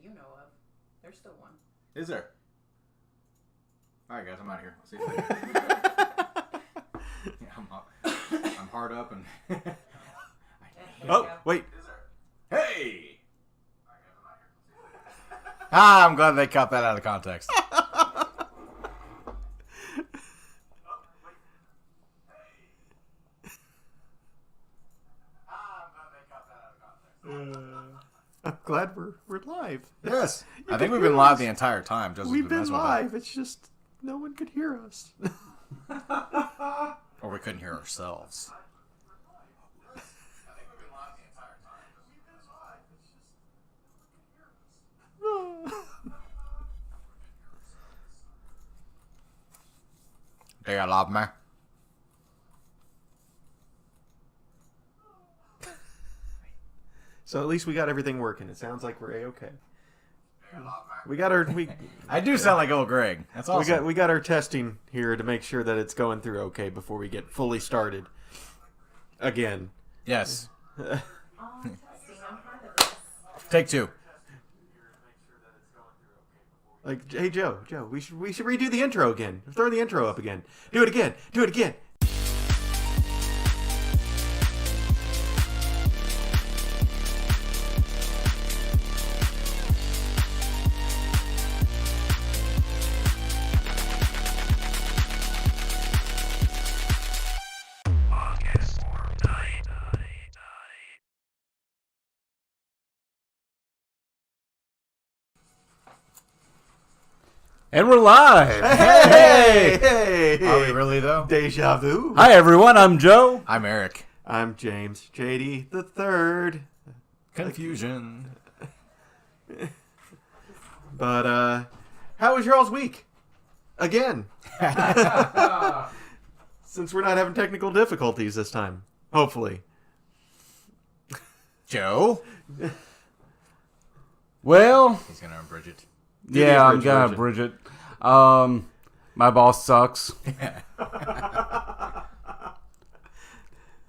you know of. There's still one. Is there? All right, guys, I'm out of here. See you later. I'm hard up and. Oh, wait. Is there? Hey! I'm glad they cut that out of context. I'm glad we're live. Yes. I think we've been live the entire time. We've been live. It's just no one could hear us. Or we couldn't hear ourselves. Do you love me? So at least we got everything working. It sounds like we're A-okay. We got our. I do sound like old Greg. That's awesome. We got our testing here to make sure that it's going through okay before we get fully started. Again. Yes. Take two. Like, hey Joe, we should redo the intro again. Throw the intro up again. Do it again. And we're live. Hey! Are we really, though? Deja vu. Hi, everyone. I'm Joe. I'm Eric. I'm James. JD the third. Confusion. But, how was y'all's week? Again. Since we're not having technical difficulties this time. Hopefully. Joe? Well, He's going to unbridge it. yeah, I'm gonna bridge it. My boss sucks.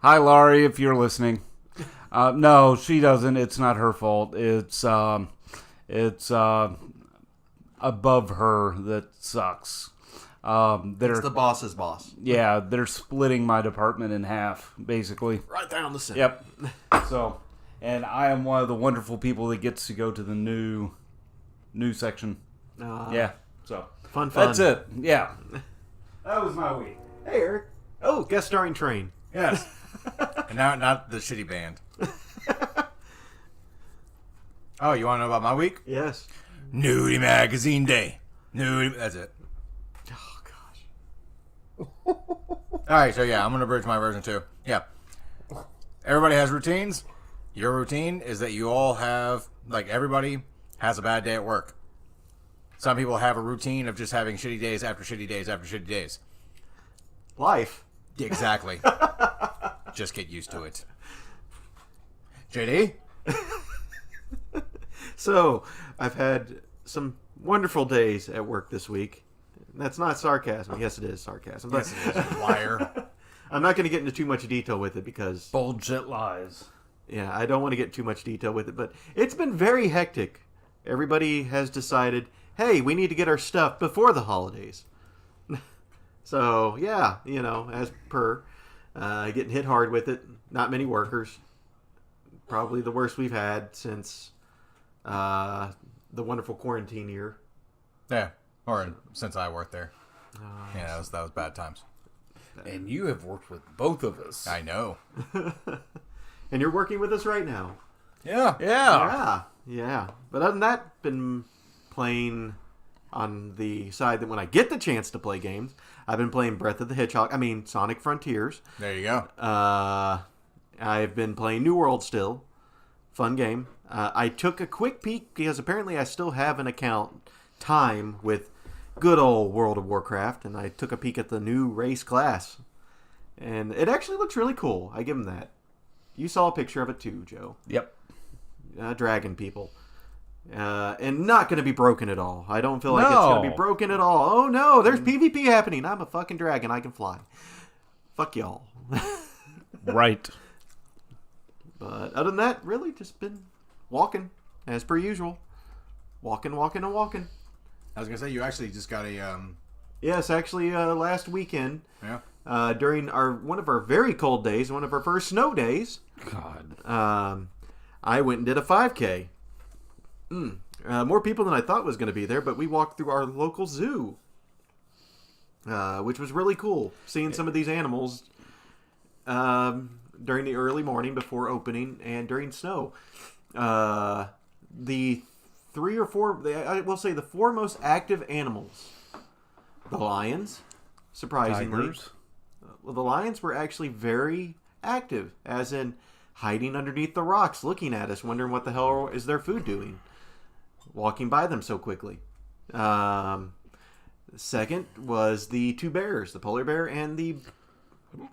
Hi, Laurie, if you're listening. No, she doesn't. It's not her fault. It's above her that sucks. It's the boss's boss. Yeah, they're splitting my department in half, basically. Right down the center. Yep. So, and I am one of the wonderful people that gets to go to the new section. Yeah. So Fun. that's it. Yeah. That was my week. Hey, Eric. Oh, guest starring Train. Yes. And now, not the shitty band. Oh, you want to know about my week? Yes. Nudie Magazine Day. Nudie. That's it. Oh, gosh. All right, so yeah, I'm going to bridge my version too. Yeah. Everybody has routines. Your routine is that you all have, like, everybody has a bad day at work. Some people have a routine of just having shitty days after shitty days after shitty days. Life. Exactly. Just get used to it. JD? So, I've had some wonderful days at work this week. That's not sarcasm. Yes, it is sarcasm. But Yes, it is, you liar. I'm not going to get into too much detail with it because... Bullshit lies. Yeah, I don't want to get too much detail with it, but it's been very hectic. Everybody has decided, hey, we need to get our stuff before the holidays. So, yeah, as per, getting hit hard with it. Not many workers. Probably the worst we've had since the wonderful quarantine year. Yeah, or since I worked there. Yeah, that was bad times. And you have worked with both of us. I know. And you're working with us right now. Yeah. Yeah. But other than that, been playing on the side that when I get the chance to play games, I've been playing Sonic Frontiers. There you go. I've been playing New World still. Fun game. I took a quick peek because apparently I still have an account time with good old World of Warcraft, and I took a peek at the new race class. And it actually looks really cool. I give them that. You saw a picture of it too, Joe. Yep. Dragon people. And not going to be broken at all. I don't feel like it's going to be broken at all. Oh no, there's PvP happening. I'm a fucking dragon. I can fly. Fuck y'all. Right. But other than that, really just been walking as per usual. walking. I was gonna say you actually just got a Yes, actually, last weekend, yeah. during one of our very cold days, one of our first snow days, God. I went and did a 5K. More people than I thought was going to be there, but we walked through our local zoo, which was really cool. Seeing some of these animals during the early morning before opening and during snow. The four most active animals. The lions, surprisingly. Tigers. Well, the lions were actually very active, as in hiding underneath the rocks, looking at us, wondering what the hell is their food doing, walking by them so quickly. Second was the two bears, the polar bear and the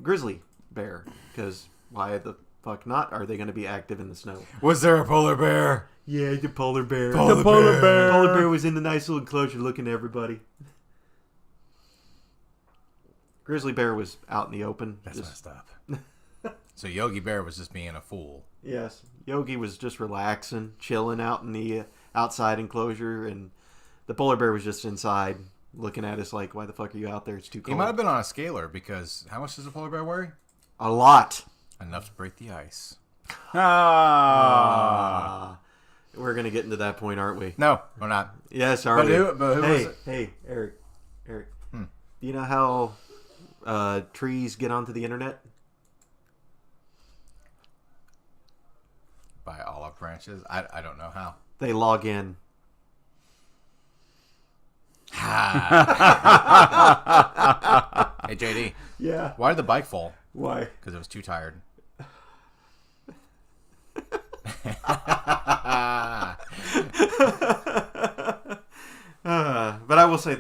grizzly bear, because why the fuck not are they going to be active in the snow? Was there a polar bear? Yeah, the polar bear. The polar bear. The polar bear was in the nice little enclosure looking at everybody. Grizzly bear was out in the open. That's messed up. So Yogi Bear was just being a fool. Yes. Yogi was just relaxing, chilling out in the outside enclosure, and the polar bear was just inside looking at us like, why the fuck are you out there? It's too cold. He might have been on a scaler, because how much does a polar bear weigh? A lot. Enough to break the ice. We're going to get into that point, aren't we? No, we're not. Yes, are we? But who was it? Hey, Eric. Do you know how trees get onto the internet? By olive branches? I don't know how. They log in. Hey, JD. Yeah. Why did the bike fall? Why? Because it was too tired. But I will say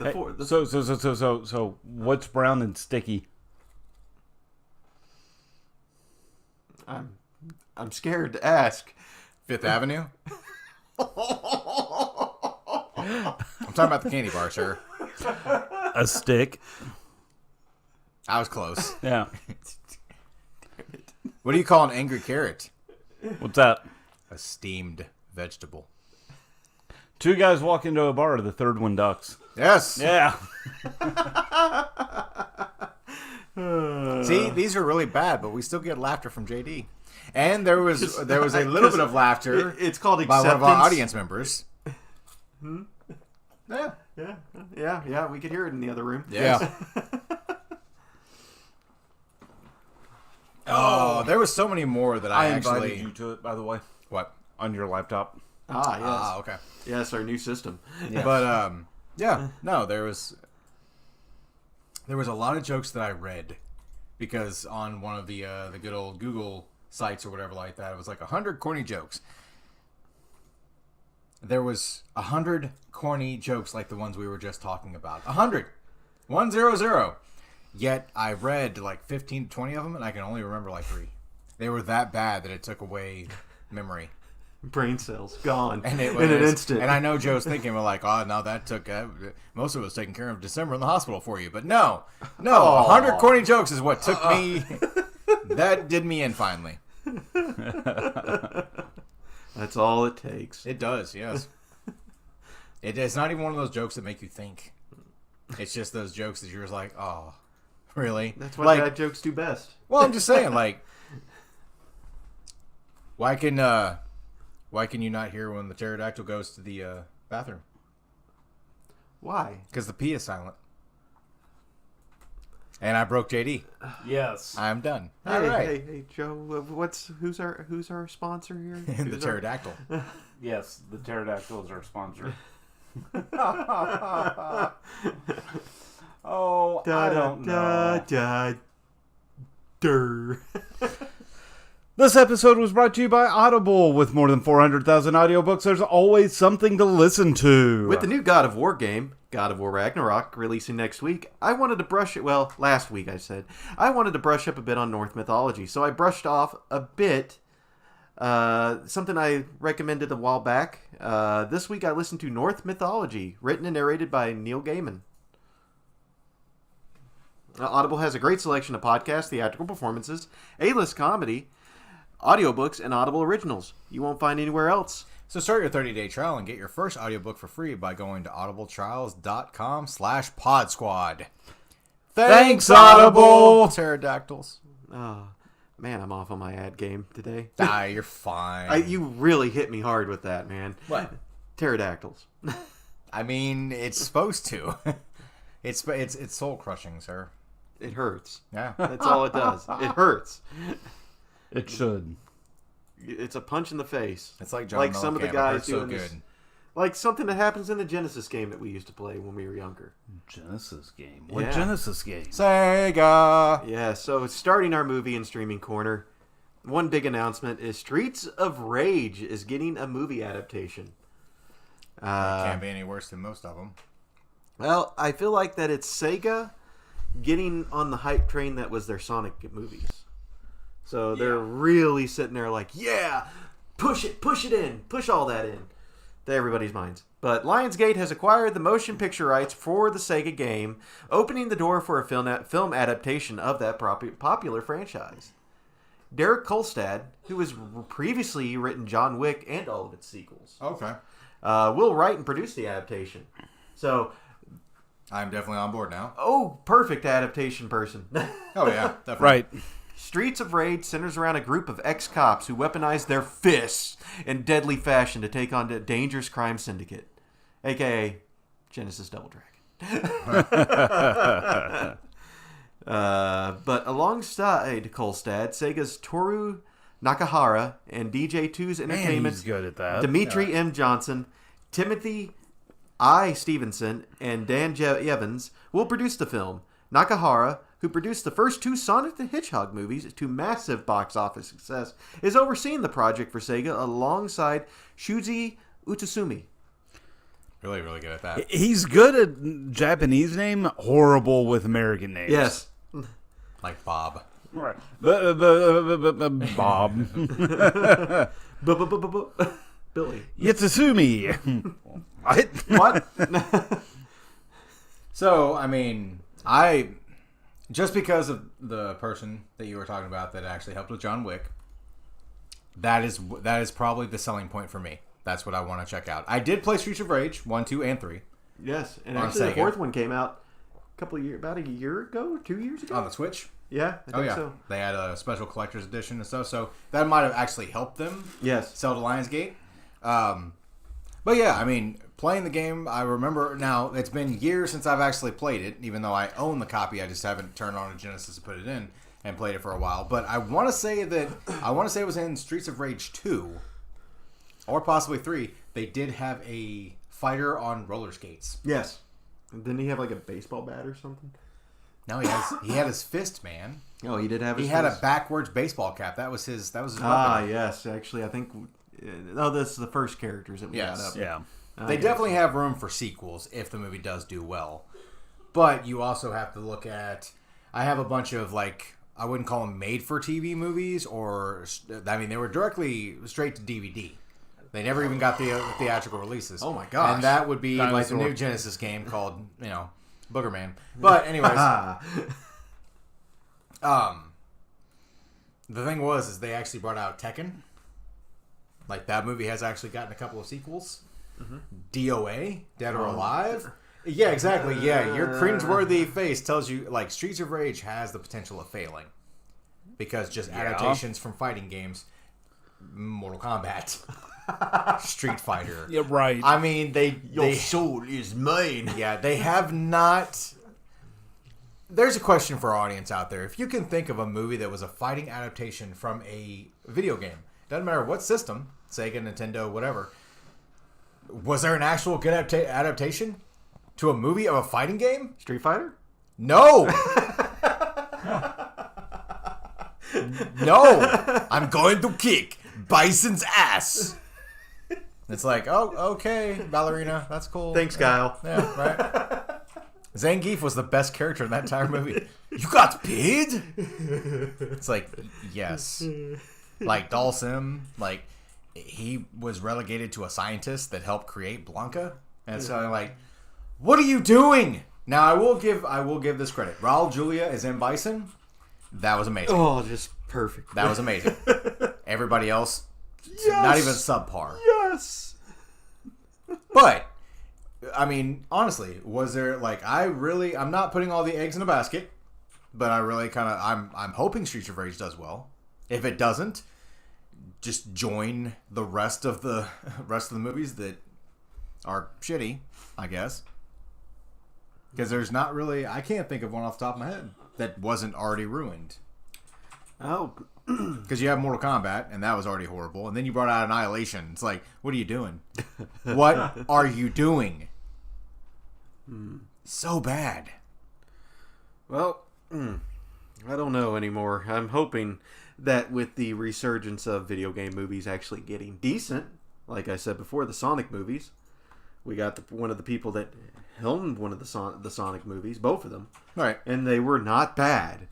So what's brown and sticky? I'm scared to ask. Fifth Avenue? I'm talking about the candy bar, sir. A stick. I was close. Yeah. What do you call an angry carrot? What's that? A steamed vegetable. Two guys walk into a bar. The third one ducks. Yes. Yeah. See, these are really bad, but we still get laughter from JD. And there was a little bit of laughter. It's called by acceptance. one of our audience members. Yeah. We could hear it in the other room. Yeah. Oh, there was so many more that I invited actually. you to it, by the way, What? on your laptop. Ah, yes. Ah, okay. Yes, our new system. Yeah. But yeah, no, there was a lot of jokes that I read because on one of the good old Google sites or whatever like that, it was like 100 corny jokes. There was 100 corny jokes like the ones we were just talking about. 100. 100. Yet I read like 15 to 20 of them, and I can only remember like 3. They were that bad that it took away memory. Brain cells gone And it in was, an instant. And I know Joe's thinking, well, like, oh, no, that took most of it was taken care of in December in the hospital for you. But no, 100 corny jokes is what took me. That did me in finally. That's all it takes. It does, yes. It's not even one of those jokes that make you think. It's just those jokes that you're just like, oh, really? That's what like, bad jokes do best. Well, I'm just saying, like, why can you not hear when the pterodactyl goes to the bathroom? Why? Because the P is silent. And I broke JD. Yes. I'm done. Hey, All right. hey, Joe. Who's our sponsor here? The Who's pterodactyl. Yes, the pterodactyl is our sponsor. Oh, I don't know. This episode was brought to you by Audible. With more than 400,000 audiobooks, there's always something to listen to. With the new God of War game, God of War Ragnarok, releasing next week, I wanted to brush it. Well, last week I said I wanted to brush up a bit on Norse mythology, so I brushed off a bit. Something I recommended a while back. This week I listened to Norse mythology, written and narrated by Neil Gaiman. Audible has a great selection of podcasts, theatrical performances, A-list comedy, audiobooks and Audible originals you won't find anywhere else. So start your 30-day trial and get your first audiobook for free by going to audibletrials.com/podsquad. Thanks, Audible! Pterodactyls. Oh, man, I'm off on my ad game today. Ah, you're fine. You really hit me hard with that, man. What? Pterodactyls. I mean, it's supposed to. It's soul crushing, sir. It hurts. Yeah. That's all it does. It hurts. It should. It's a punch in the face. It's like John like some of the Mellencamp. guys so doing good. this. Like something that happens in the Genesis game that we used to play when we were younger. Genesis game? What Yeah. Genesis game? Sega. Yeah, so starting our movie and streaming corner, one big announcement is Streets of Rage is getting a movie adaptation. Can't be any worse than most of them. Well, I feel like that it's Sega getting on the hype train that was their Sonic movies. So they're really sitting there like, yeah, push it in, push all that in to everybody's minds. But Lionsgate has acquired the motion picture rights for the Sega game, opening the door for a film adaptation of that popular franchise. Derek Kolstad, who has previously written John Wick and all of its sequels, Okay. will write and produce the adaptation. So, I'm definitely on board now. perfect adaptation person. Oh, yeah. Definitely. Right. Streets of Rage centers around a group of ex-cops who weaponize their fists in deadly fashion to take on the dangerous crime syndicate, a.k.a. Genesis Double Dragon. But alongside Kolstad, Sega's Toru Nakahara and DJ2's Man, Entertainment's he's good at that. Dimitri M. Johnson, Timothy I. Stevenson, and Dan Evans will produce the film. Nakahara, who produced the first two Sonic the Hedgehog movies to massive box office success, is overseeing the project for Sega alongside Shuji Utsumi. Really, really good at that. He's good at Japanese name, horrible with American names. Yes. Like Bob. Right. Bob. Billy. Yatsumi. What? What? So, I mean, just because of the person that you were talking about that actually helped with John Wick, that is probably the selling point for me. That's what I want to check out. I did play Streets of Rage 1, 2, and 3 Yes, and On actually the Sega. fourth one came out about a year ago, 2 years ago. on the Switch. Yeah, I think so. They had a special collector's edition and stuff, so that might have actually helped them Yes. sell to Lionsgate. But yeah, I mean, playing the game, I remember now. It's been years since I've actually played it, even though I own the copy. I just haven't turned on a Genesis to put it in and played it for a while. But I want to say it was in Streets of Rage 2 or possibly 3. They did have a fighter on roller skates. Yes. Didn't he have like a baseball bat or something? No, he had his fist, man. Oh, he did have his He had a fist? backwards baseball cap. That was his weapon. Ah, yes. Actually, I think... this is the first characters that we got up. Yeah. They definitely have room for sequels if the movie does do well. But you also have to look at... I have a bunch of, like... I wouldn't call them made-for-TV movies, or... I mean, they were directly straight to DVD. They never even got the theatrical releases. Oh my gosh. And that would be like the new Genesis game called, Boogerman. But anyways... the thing is they actually brought out Tekken. Like, that movie has actually gotten a couple of sequels. Mm-hmm. DOA, Dead or Alive. Yeah, exactly. Yeah, your cringeworthy face tells you, like, Streets of Rage has the potential of failing. Because just adaptations from fighting games, Mortal Kombat, Street Fighter. Yeah, right. I mean, Your soul is mine. Yeah, they have not... There's a question for our audience out there. If you can think of a movie that was a fighting adaptation from a video game, doesn't matter what system, Sega, Nintendo, whatever, was there an actual good adaptation to a movie of a fighting game? Street Fighter? No! No! I'm going to kick Bison's ass! It's like, oh, okay, ballerina, that's cool. Thanks, Kyle. Yeah, right? Zangief was the best character in that entire movie. You got paid? It's like, yes. Like, Dalsim, like, he was relegated to a scientist that helped create Blanca. And so I'm like, what are you doing? Now, I will give this credit. Raul Julia is M. Bison. That was amazing. Oh, just perfect. That was amazing. Everybody else, not even subpar. Yes. But, I mean, honestly, was there, like, I'm not putting all the eggs in a basket, but I really kind of, I'm hoping Streets of Rage does well. If it doesn't, just join the rest of the movies that are shitty, I guess. Because there's not really, I can't think of one off the top of my head that wasn't already ruined. Oh. Because you have Mortal Kombat, and that was already horrible. And then you brought out Annihilation. It's like, what are you doing? What are you doing? So bad. Well, I don't know anymore. I'm hoping that with the resurgence of video game movies actually getting decent, like I said before, the Sonic movies, we got one of the people that helmed one of the Sonic movies, both of them. Right. And they were not bad.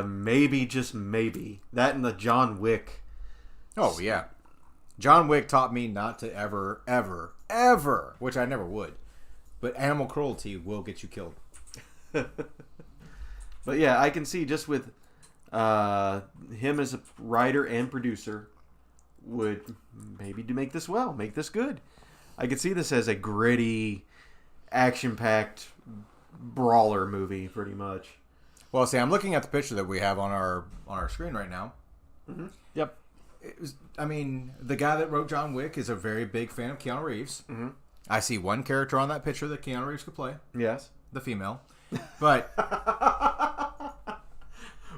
Maybe, just maybe. That and the John Wick. Oh, yeah. John Wick taught me not to ever, which I never would, but animal cruelty will get you killed. But yeah, I can see just with him as a writer and producer would maybe to make this well, make this good. I could see this as a gritty, action-packed brawler movie, pretty much. Well, see, I'm looking at the picture that we have on our screen right now. Mm-hmm. Yep. The guy that wrote John Wick is a very big fan of Keanu Reeves. Mm-hmm. I see one character on that picture that Keanu Reeves could play. Yes. The female. But,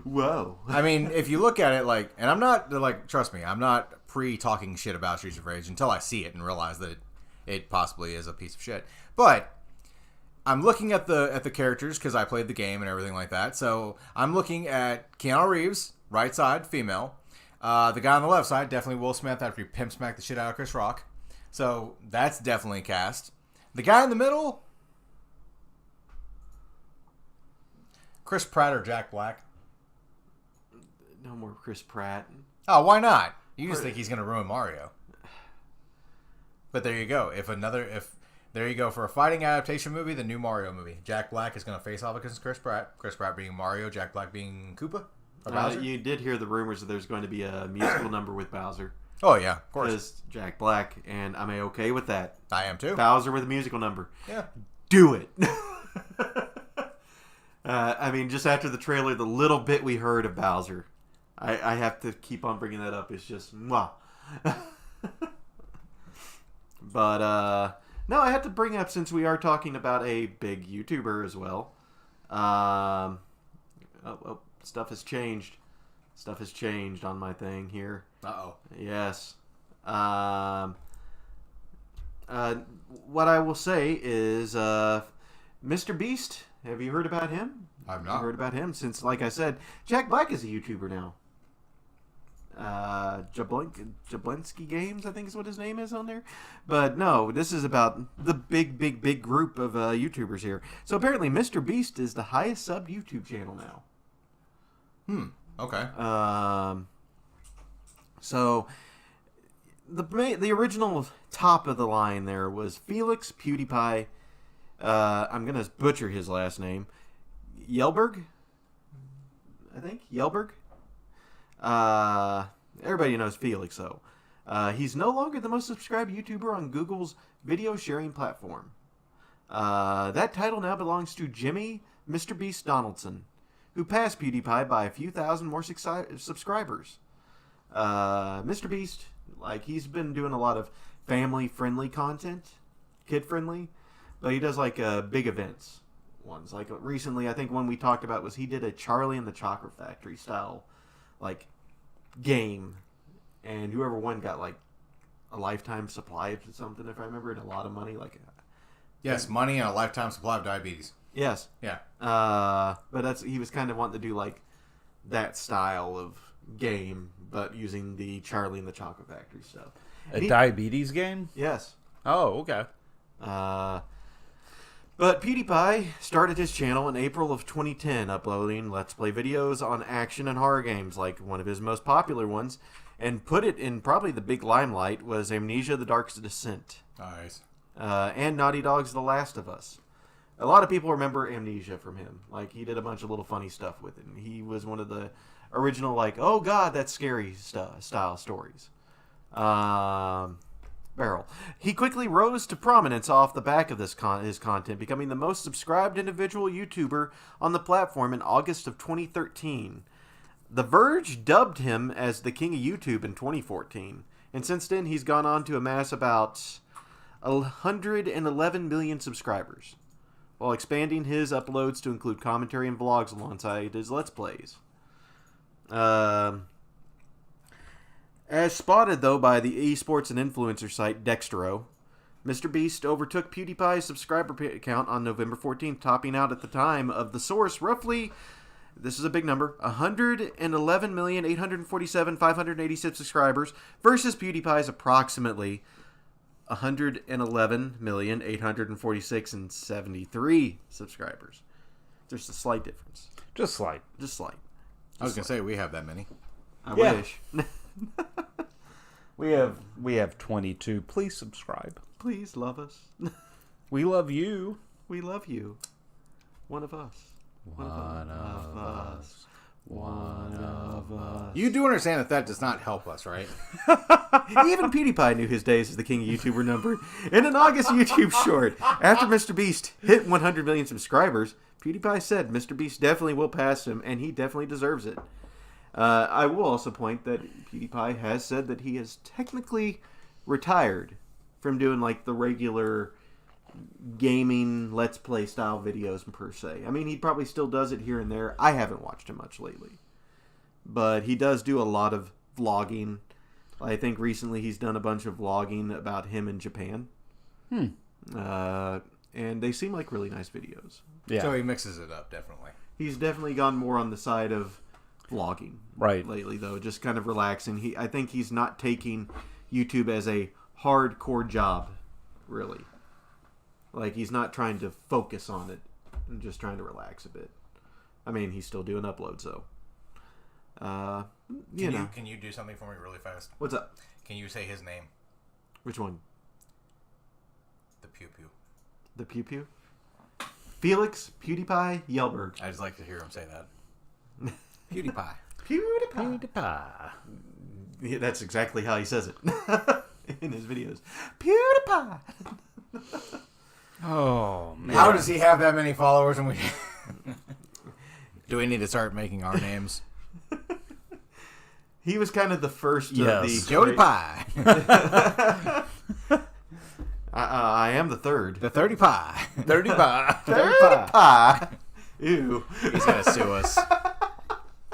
whoa. I mean, if you look at it, like, and I'm not, like, trust me, I'm not pre-talking shit about Streets of Rage until I see it and realize that it possibly is a piece of shit. But I'm looking at the characters because I played the game and everything like that. So I'm looking at Keanu Reeves, right side, female. The guy on the left side, definitely Will Smith after he pimp smacked the shit out of Chris Rock. So that's definitely cast. The guy in the middle, Chris Pratt or Jack Black. No more Chris Pratt. Oh, why not? You just think he's going to ruin Mario. But there you go. There you go. For a fighting adaptation movie, the new Mario movie. Jack Black is going to face off against Chris Pratt. Chris Pratt being Mario, Jack Black being Koopa? Or Bowser? You did hear the rumors that there's going to be a musical number with Bowser. Oh, yeah, of course. Because Jack Black, and I'm okay with that. I am too. Bowser with a musical number. Yeah. Do it. I mean, just after the trailer, the little bit we heard of Bowser, I have to keep on bringing that up. It's just, mwah. But, no, I had to bring up, since we are talking about a big YouTuber as well. Stuff has changed. Stuff has changed on my thing here. Uh-oh. Yes. What I will say is, Mr. Beast, have you heard about him? I've not. Heard about him since, like I said, Jack Black is a YouTuber now. Jablinski Games, I think is what his name is on there. But no, this is about the big group of YouTubers here. So apparently Mr. Beast is the highest subbed YouTube channel now. Okay. So the original top of the line there was Felix PewDiePie. I'm gonna butcher his last name. Yelberg, I think Yelberg. Everybody knows Felix though. He's no longer the most subscribed YouTuber on Google's video sharing platform. That title now belongs to Jimmy Mr. Beast Donaldson, who passed PewDiePie by a few thousand more subscribers. Mr. Beast, like, he's been doing a lot of family-friendly content, kid-friendly, but he does, like, big events ones. Like, recently, I think one we talked about was he did a Charlie and the Chocolate Factory style, like, game, and whoever won got, like, a lifetime supply of something, if I remember, and a lot of money, like... Yes, money and a lifetime supply of diabetes. Yes. Yeah. But he was kind of wanting to do like that style of game, but using the Charlie and the Chocolate Factory stuff. Diabetes game? Yes. Oh, okay. But PewDiePie started his channel in April of 2010, uploading Let's Play videos on action and horror games, like one of his most popular ones, and put it in probably the big limelight was Amnesia: The Dark Descent. Nice. And Naughty Dog's The Last of Us. A lot of people remember Amnesia from him. Like, he did a bunch of little funny stuff with it. And he was one of the original, like, oh god, that's scary style stories. Barrel. He quickly rose to prominence off the back of his content, becoming the most subscribed individual YouTuber on the platform in August of 2013. The Verge dubbed him as the king of YouTube in 2014, and since then he's gone on to amass about 111 million subscribers, while expanding his uploads to include commentary and vlogs alongside his Let's Plays. As spotted, though, by the esports and influencer site Dextro, Mr. Beast overtook PewDiePie's subscriber count on November 14th, topping out at the time of the source roughly, this is a big number, 111,847,586 subscribers versus PewDiePie's approximately 111,846,073 subscribers. There's a slight difference. Just slight. Just slight. I was gonna say we have that many. I wish. We have 22. Please subscribe. Please love us. We love you. We love you. One of us. One of us. One of us. You do understand that does not help us, right? Even PewDiePie knew his days as the king of YouTuber numbered. In an August YouTube short, after Mr. Beast hit 100 million subscribers, PewDiePie said Mr. Beast definitely will pass him, and he definitely deserves it. I will also point that PewDiePie has said that he has technically retired from doing like the regular gaming Let's Play style videos per se. I mean, he probably still does it here and there. I haven't watched him much lately. But he does do a lot of vlogging. I think recently he's done a bunch of vlogging about him in Japan. And they seem like really nice videos. Yeah. So he mixes it up, definitely. He's definitely gone more on the side of vlogging lately, though, just kind of relaxing. I think he's not taking YouTube as a hardcore job, really. Like, he's not trying to focus on it and just trying to relax a bit. I mean, he's still doing uploads, though. Can you do something for me really fast? What's up? Can you say his name? Which one? The Pew Pew. The Pew Pew? Felix PewDiePie Yelberg. I just like to hear him say that. PewDiePie. PewDiePie. Yeah, that's exactly how he says it in his videos. PewDiePie. Oh, man. How does he have that many followers? And we do we need to start making our names? He was kind of the first of Yes. the... Jody Pie. I am the third. The 30 Pie. 30 pie. 30 pie. Ew. He's going to sue us.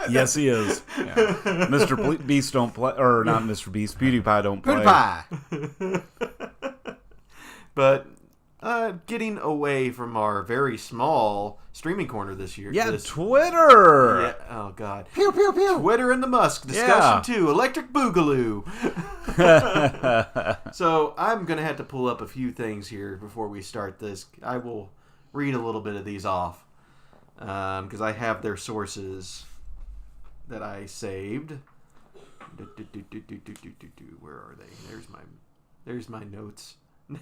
Yes, he is. Yeah. Mr. Beast don't play, or not Mr. Beast, PewDiePie don't play. PewDiePie. But getting away from our very small streaming corner this year. Yeah, this, Twitter. Yeah, oh, God. Pew, pew, pew. Twitter and the Musk. Discussion 2. Electric Boogaloo. So I'm going to have to pull up a few things here before we start this. I will read a little bit of these off. Because I have their sources that I saved. Where are they? There's my notes.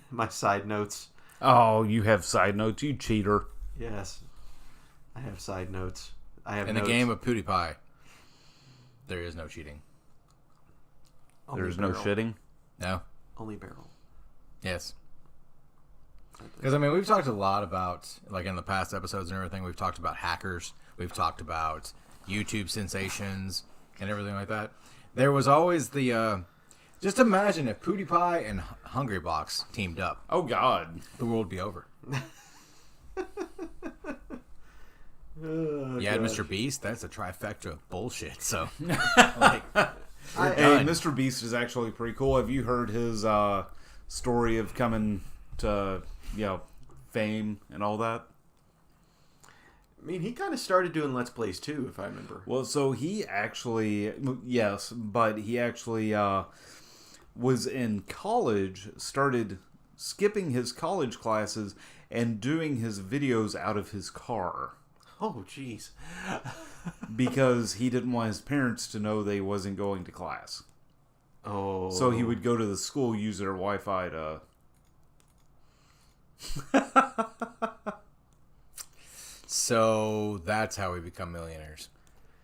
My side notes. Oh, you have side notes, you cheater. Yes. I have side notes. I have In notes. the game of PewDiePie, there is no cheating. Only There's no barrel. shitting. No? Only barrel. Yes. Because, I mean, we've talked a lot about, like in the past episodes and everything, we've talked about hackers. We've talked about YouTube sensations and everything like that. There was always the... just imagine if PewDiePie and Hungrybox teamed up. Oh, God. The world would be over. Oh, You had gosh. Mr. Beast. That's a trifecta of bullshit. So, like, Hey, Mr. Beast is actually pretty cool. Have you heard his story of coming to, fame and all that? I mean, he kind of started doing Let's Plays too, if I remember. Well, so he actually, yes, but he actually was in college, started skipping his college classes and doing his videos out of his car. Oh, jeez. Because he didn't want his parents to know that he wasn't going to class. Oh. So he would go to the school, use their Wi-Fi to... so that's how we become millionaires.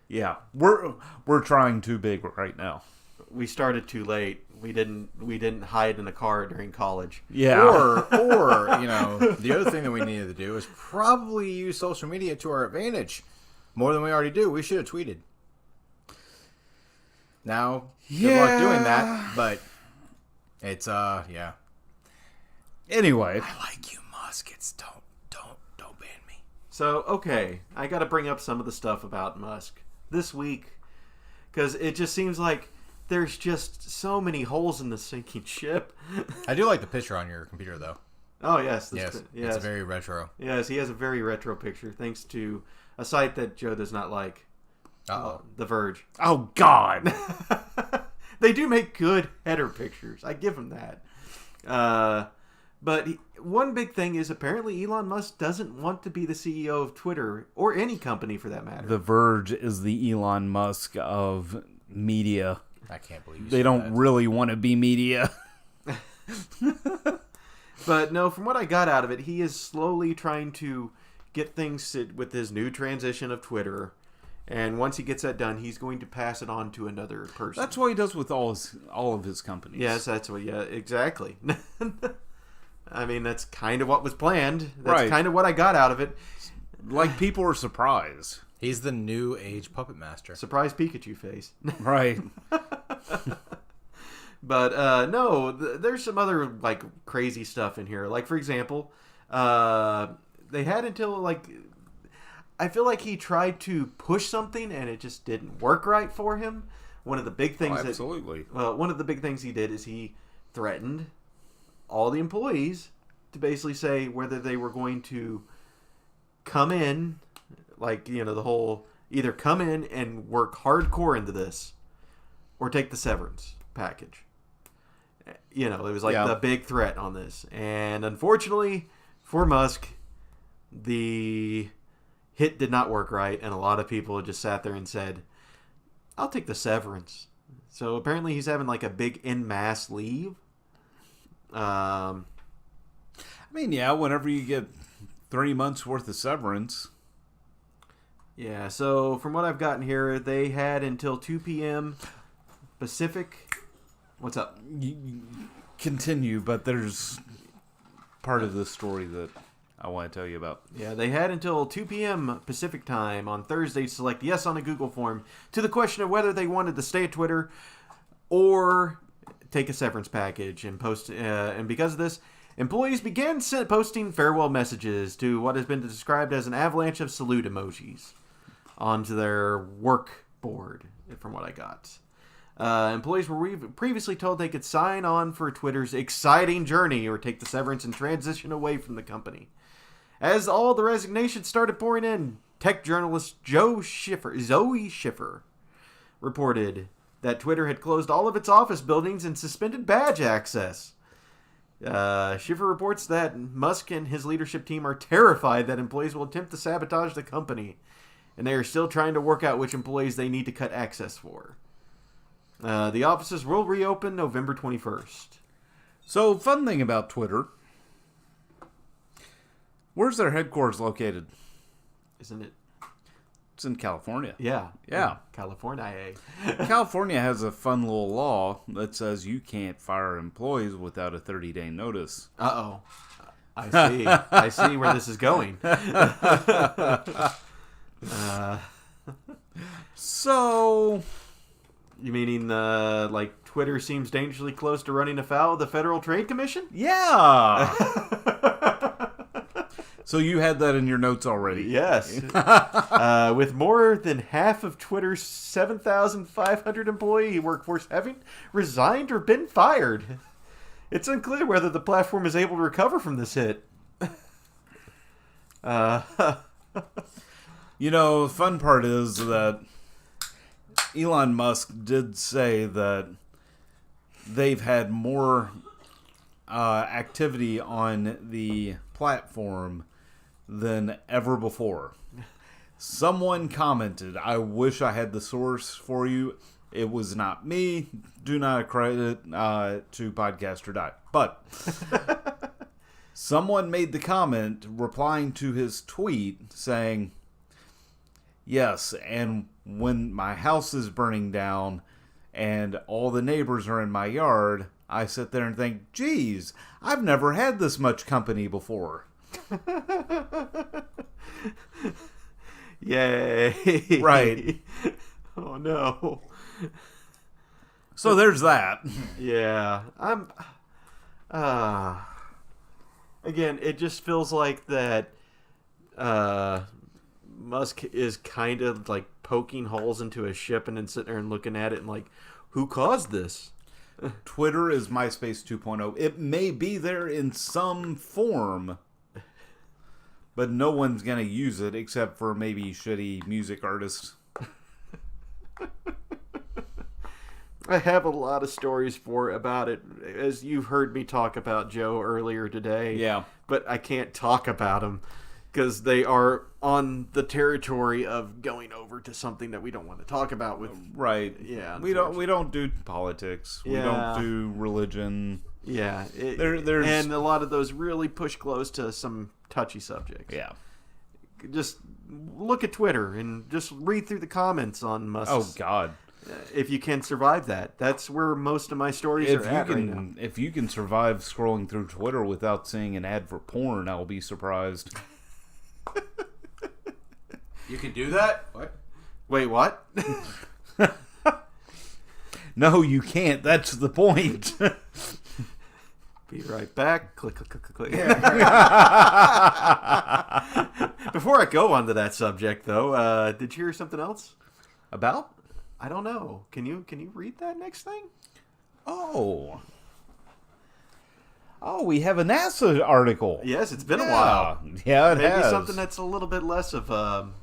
Yeah, we're trying too big right now. We started too late. We didn't hide in a car during college. Yeah. Or the other thing that we needed to do is probably use social media to our advantage more than we already do. We should have tweeted. Now, good luck doing that, but it's yeah. Anyway, I like you, Musk. It's don't ban me. So, okay, I got to bring up some of the stuff about Musk this week because it just seems like there's just so many holes in the sinking ship. I do like the picture on your computer, though. Oh, yes. Yes, it's very retro. Yes, he has a very retro picture thanks to a site that Joe does not like. Uh-oh. The Verge. oh God. They do make good header pictures. I give them that. But one big thing is apparently Elon Musk doesn't want to be the CEO of Twitter or any company for that matter. The Verge is the Elon Musk of media. I can't believe you They said don't that. really want to be media. But no, from what I got out of it, he is slowly trying to get things with his new transition of Twitter. And once he gets that done, he's going to pass it on to another person. That's what he does with all of his companies. Yes, that's what. Yeah, exactly. I mean, that's kind of what was planned. That's Right. kind of what I got out of it. Like, people are surprised. He's the new age puppet master. Surprise Pikachu face. Right. But no, there's some other like crazy stuff in here. Like for example, they had until like I feel like he tried to push something and it just didn't work right for him. One of the big things absolutely. one of the big things he did is he threatened all the employees to basically say whether they were going to come in, like, the whole either come in and work hardcore into this or take the severance package. It was like the big threat on this. And unfortunately for Musk, the hit did not work right. And a lot of people just sat there and said, I'll take the severance. So apparently he's having like a big en masse leave. I mean, yeah, whenever you get 3 months worth of severance. Yeah, so from what I've gotten here, they had until 2 p.m. Pacific. What's up? You continue, but there's part of the story that I want to tell you about. Yeah, they had until 2 p.m. Pacific time on Thursday to select yes on a Google form to the question of whether they wanted to stay at Twitter or take a severance package and post. And because of this, employees began posting farewell messages to what has been described as an avalanche of salute emojis onto their work board, from what I got. Employees were previously told they could sign on for Twitter's exciting journey or take the severance and transition away from the company. As all the resignations started pouring in, tech journalist Zoe Schiffer, reported that Twitter had closed all of its office buildings and suspended badge access. Schiffer reports that Musk and his leadership team are terrified that employees will attempt to sabotage the company, and they are still trying to work out which employees they need to cut access for. The offices will reopen November 21st. So, fun thing about Twitter. Where's their headquarters located? Isn't it? It's in California. Yeah. Yeah. California. California has a fun little law that says you can't fire employees without a 30-day notice. Uh-oh. I see. I see where this is going. So, You meaning, like, Twitter seems dangerously close to running afoul of the Federal Trade Commission? yeah. So you had that in your notes already. Yes. With more than half of Twitter's 7,500 employee workforce having resigned or been fired, it's unclear whether the platform is able to recover from this hit. The fun part is that Elon Musk did say that they've had more activity on the platform than ever before. Someone commented, I wish I had the source for you. It was not me. Do not credit to Podcast or Die. But someone made the comment replying to his tweet saying, Yes, and when my house is burning down and all the neighbors are in my yard, I sit there and think, geez, I've never had this much company before. Yay. Right. Oh, no. So there's that. Yeah. Again, it just feels like that Musk is kind of like poking holes into a ship and then sitting there and looking at it and like, who caused this? Twitter is MySpace 2.0. It may be there in some form, but no one's going to use it except for maybe shitty music artists. I have a lot of stories about it, as you've heard me talk about Joe earlier today. Yeah. But I can't talk about them because they are on the territory of going over to something that we don't want to talk about with. Right. Yeah. We don't do politics. We don't do religion. Yeah. There's and a lot of those really push close to some touchy subjects. Yeah. Just look at Twitter and just read through the comments on Musk's. Oh God. If you can survive that, that's where most of my stories are at right now. If you can survive scrolling through Twitter without seeing an ad for porn, I'll be surprised. You can do that? What? Wait, what? No, you can't. That's the point. Be right back. Click, click, click, click, click. Before I go on to that subject, though, did you hear something else? About? I don't know. Can you read that next thing? Oh, we have a NASA article. Yes, it's been a while. Yeah, it Maybe has. something that's a little bit less of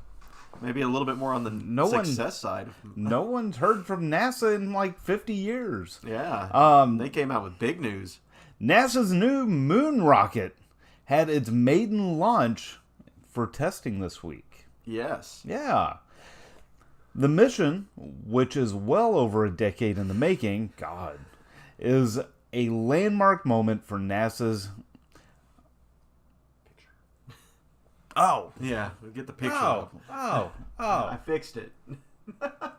maybe a little bit more on the success side. No one's heard from NASA in like 50 years. Yeah. They came out with big news. NASA's new moon rocket had its maiden launch for testing this week. Yes. Yeah. The mission, which is well over a decade in the making, God, is a landmark moment for NASA's... Oh. Yeah, we'll get the picture Oh. up. I fixed it.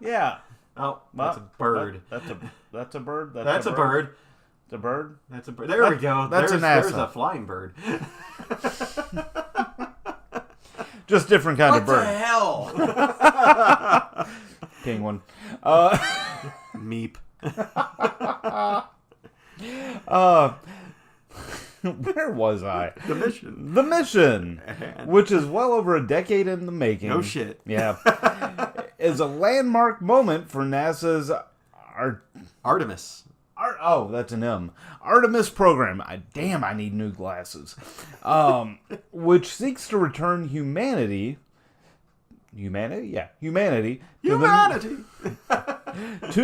Yeah. Oh, that's a bird. That's a bird. That's a bird. It's a bird. That's a bird. There we go. That's a NASA. There's a flying bird. Just different kind of bird. What the hell? Penguin. Meep. Where was I? The mission. The mission, which is well over a decade in the making. No shit. Yeah. Is a landmark moment for NASA's Artemis. that's an M. Artemis program. I need new glasses. Which seeks to return humanity. Yeah, humanity. To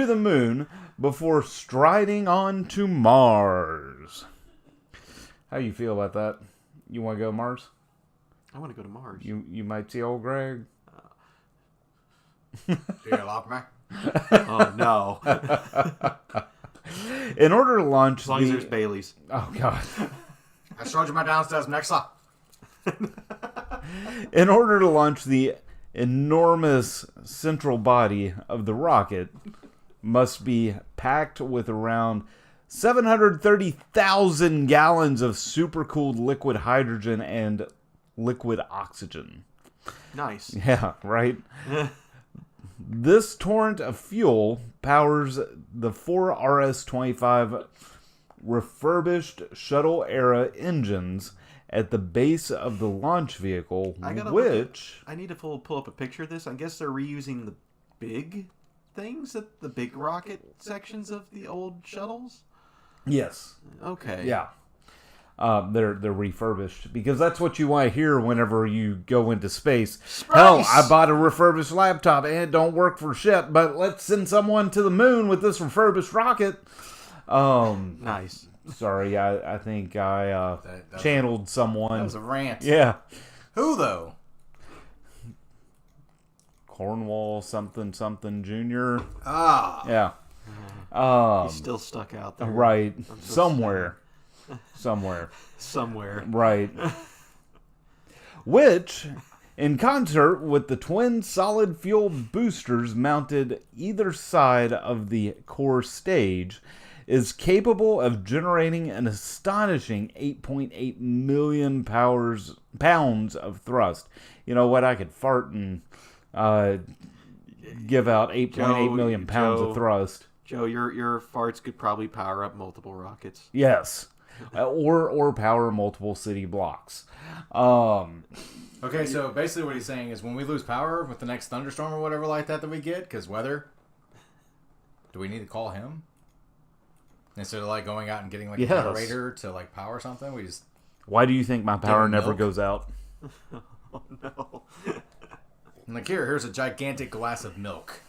the moon before striding on to Mars. How you feel about that? You want to go to Mars? I want to go to Mars. You might see old Greg. Do you lock me? Oh, no. In order to launch As long as there's Bailey's. Oh, God. I showed you my downstairs Mixer. In order to launch the enormous central body of the rocket must be packed with around 730,000 gallons of supercooled liquid hydrogen and liquid oxygen. Nice. Yeah, right? This torrent of fuel powers the 4 RS-25 refurbished shuttle-era engines at the base of the launch vehicle, I need to pull up a picture of this. I guess they're reusing the big things, the big rocket sections of the old shuttles? Yes. Okay. Yeah. They're refurbished because that's what you want to hear whenever you go into space. Hell, I bought a refurbished laptop and it don't work for shit, but let's send someone to the moon with this refurbished rocket. Nice. Sorry, I think I channeled someone. That was a rant. Yeah. Who, though? Cornwall something Jr. Ah. Yeah. He's still stuck out there. Right. So Somewhere. Somewhere. Right. Which, In concert with the twin solid fuel boosters mounted either side of the core stage, is capable of generating an astonishing 8.8 million pounds of thrust. You know what? I could fart and give out 8.8 million pounds of thrust. Joe, your farts could probably power up multiple rockets. Yes. Or power multiple city blocks. Okay, so basically what he's saying is when we lose power with the next thunderstorm or whatever like that we get, because weather, do we need to call him? Instead of like going out and getting like a generator to like power something, we just... Why do you think my power never goes out? Oh, no. I'm like, here's a gigantic glass of milk.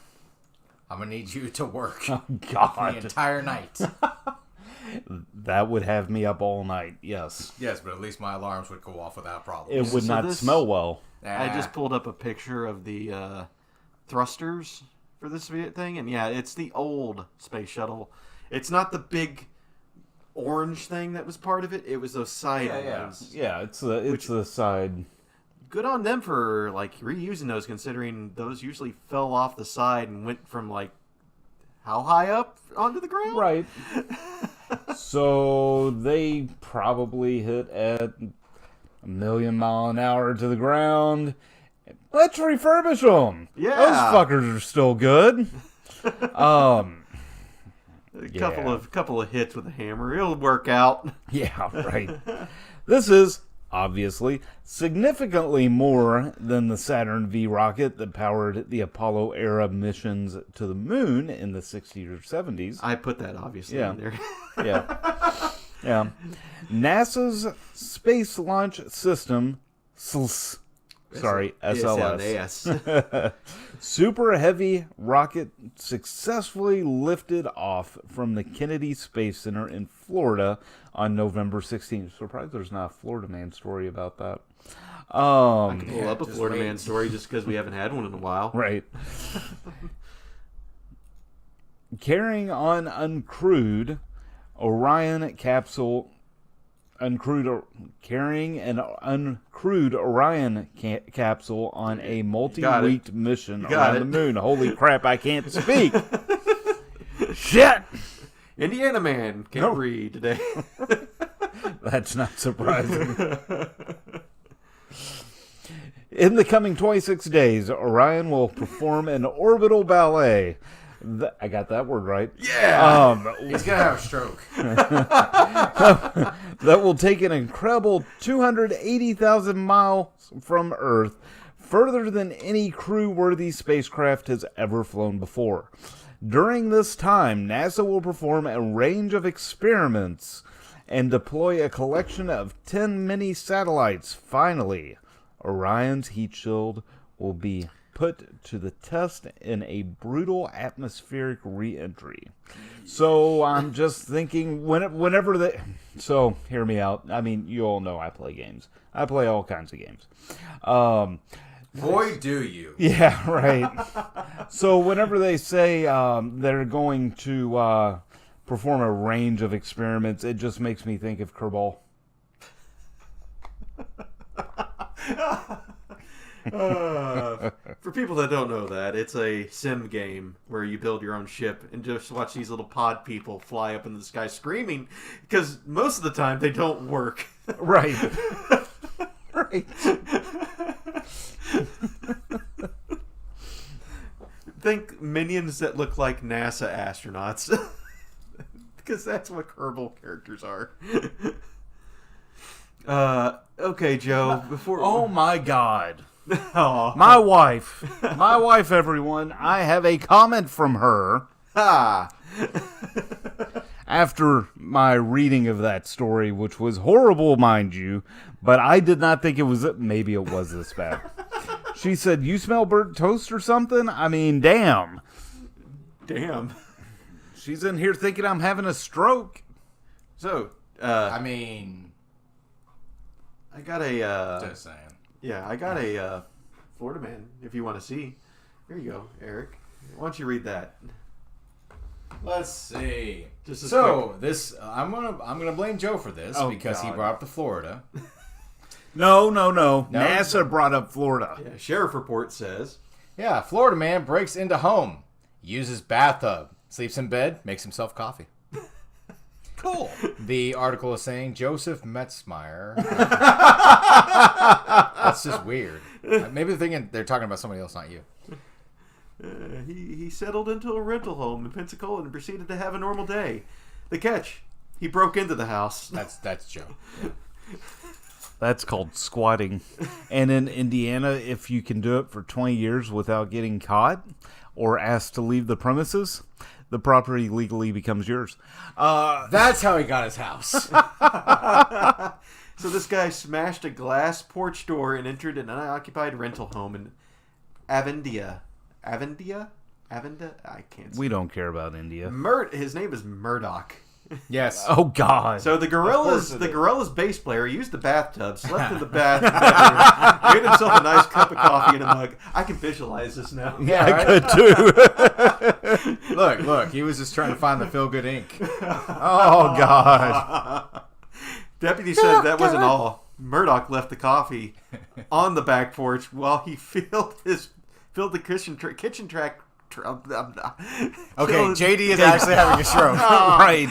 I'm going to need you to work Oh, God. the entire night. That would have me up all night, yes. Yes, but at least my alarms would go off without problems. It would not smell well. I just pulled up a picture of the thrusters for this thing, and yeah, it's the old space shuttle. It's not the big orange thing that was part of it. It was those side ones. Yeah, it's the side. Good on them for like reusing those, considering those usually fell off the side and went from like how high up onto the ground? Right. So they probably hit at 1 million mile an hour to the ground. Let's refurbish them. Yeah. Those fuckers are still good. A couple of hits with a hammer, it'll work out. Yeah, right. This is obviously significantly more than the Saturn V rocket that powered the Apollo era missions to the moon in the 60s or 70s. I put that obviously in there. Yeah. NASA's Space Launch System, SLS, Super Heavy rocket successfully lifted off from the Kennedy Space Center in Florida on November 16th. Surprised there's not a Florida man story about that. I can pull up a Florida man story just because we haven't had one in a while. Right. Carrying an uncrewed Orion capsule on a multi-week mission around the moon. Holy crap, I can't speak. Shit! Indiana man can't read today. That's not surprising. In the coming 26 days, Orion will perform an orbital ballet. I got that word right. Yeah! He's going to have a stroke. That will take an incredible 280,000 miles from Earth, further than any crew-worthy spacecraft has ever flown before. During this time, NASA will perform a range of experiments and deploy a collection of 10 mini-satellites. Finally, Orion's heat shield will be put to the test in a brutal atmospheric re-entry. So I'm just thinking, whenever they... So, hear me out. I mean, you all know I play games. I play all kinds of games. Boy, do you. Yeah, right. So whenever they say they're going to perform a range of experiments, it just makes me think of Kerbal. For people that don't know that, it's a sim game where you build your own ship and just watch these little pod people fly up in the sky screaming, because most of the time they don't work. Right. Right. Think minions that look like NASA astronauts. Because that's what Kerbal characters are. Okay, Joe, before... Oh my God. Oh. My wife, everyone, I have a comment from her. Ha! After my reading of that story, which was horrible, mind you, but I did not think it was, maybe it was this bad. She said, "You smell burnt toast or something?" I mean, damn. Damn. She's in here thinking I'm having a stroke. So, I mean... I got a, just saying. Yeah, I got a Florida man, if you want to see. Here you go, Eric. Why don't you read that? Let's see. Just so this, I'm gonna blame Joe for this because he brought up the Florida. No. NASA brought up Florida. Yeah, sheriff report says. Yeah, Florida man breaks into home, uses bathtub, sleeps in bed, makes himself coffee. Cool. The article is saying Joseph Metzmeyer. That's just weird. Maybe they're talking about somebody else, not you. He settled into a rental home in Pensacola and proceeded to have a normal day. The catch: he broke into the house. That's Joe. Yeah. That's called squatting. And in Indiana, if you can do it for 20 years without getting caught or asked to leave the premises, the property legally becomes yours. That's how he got his house. So this guy smashed a glass porch door and entered an unoccupied rental home in Avendia? I can't say. We don't care about India. His name is Murdoch. Yes. Oh, God. So the Gorillas bass player used the bathtub, slept in the bathroom, made himself a nice cup of coffee in a mug. I can visualize this now. Yeah, I right? could too. Look, he was just trying to find the feel-good ink. Oh, God. Deputy said that wasn't all. Murdoch left the coffee on the back porch while he filled the kitchen track. Okay, JD is actually having a stroke. Right.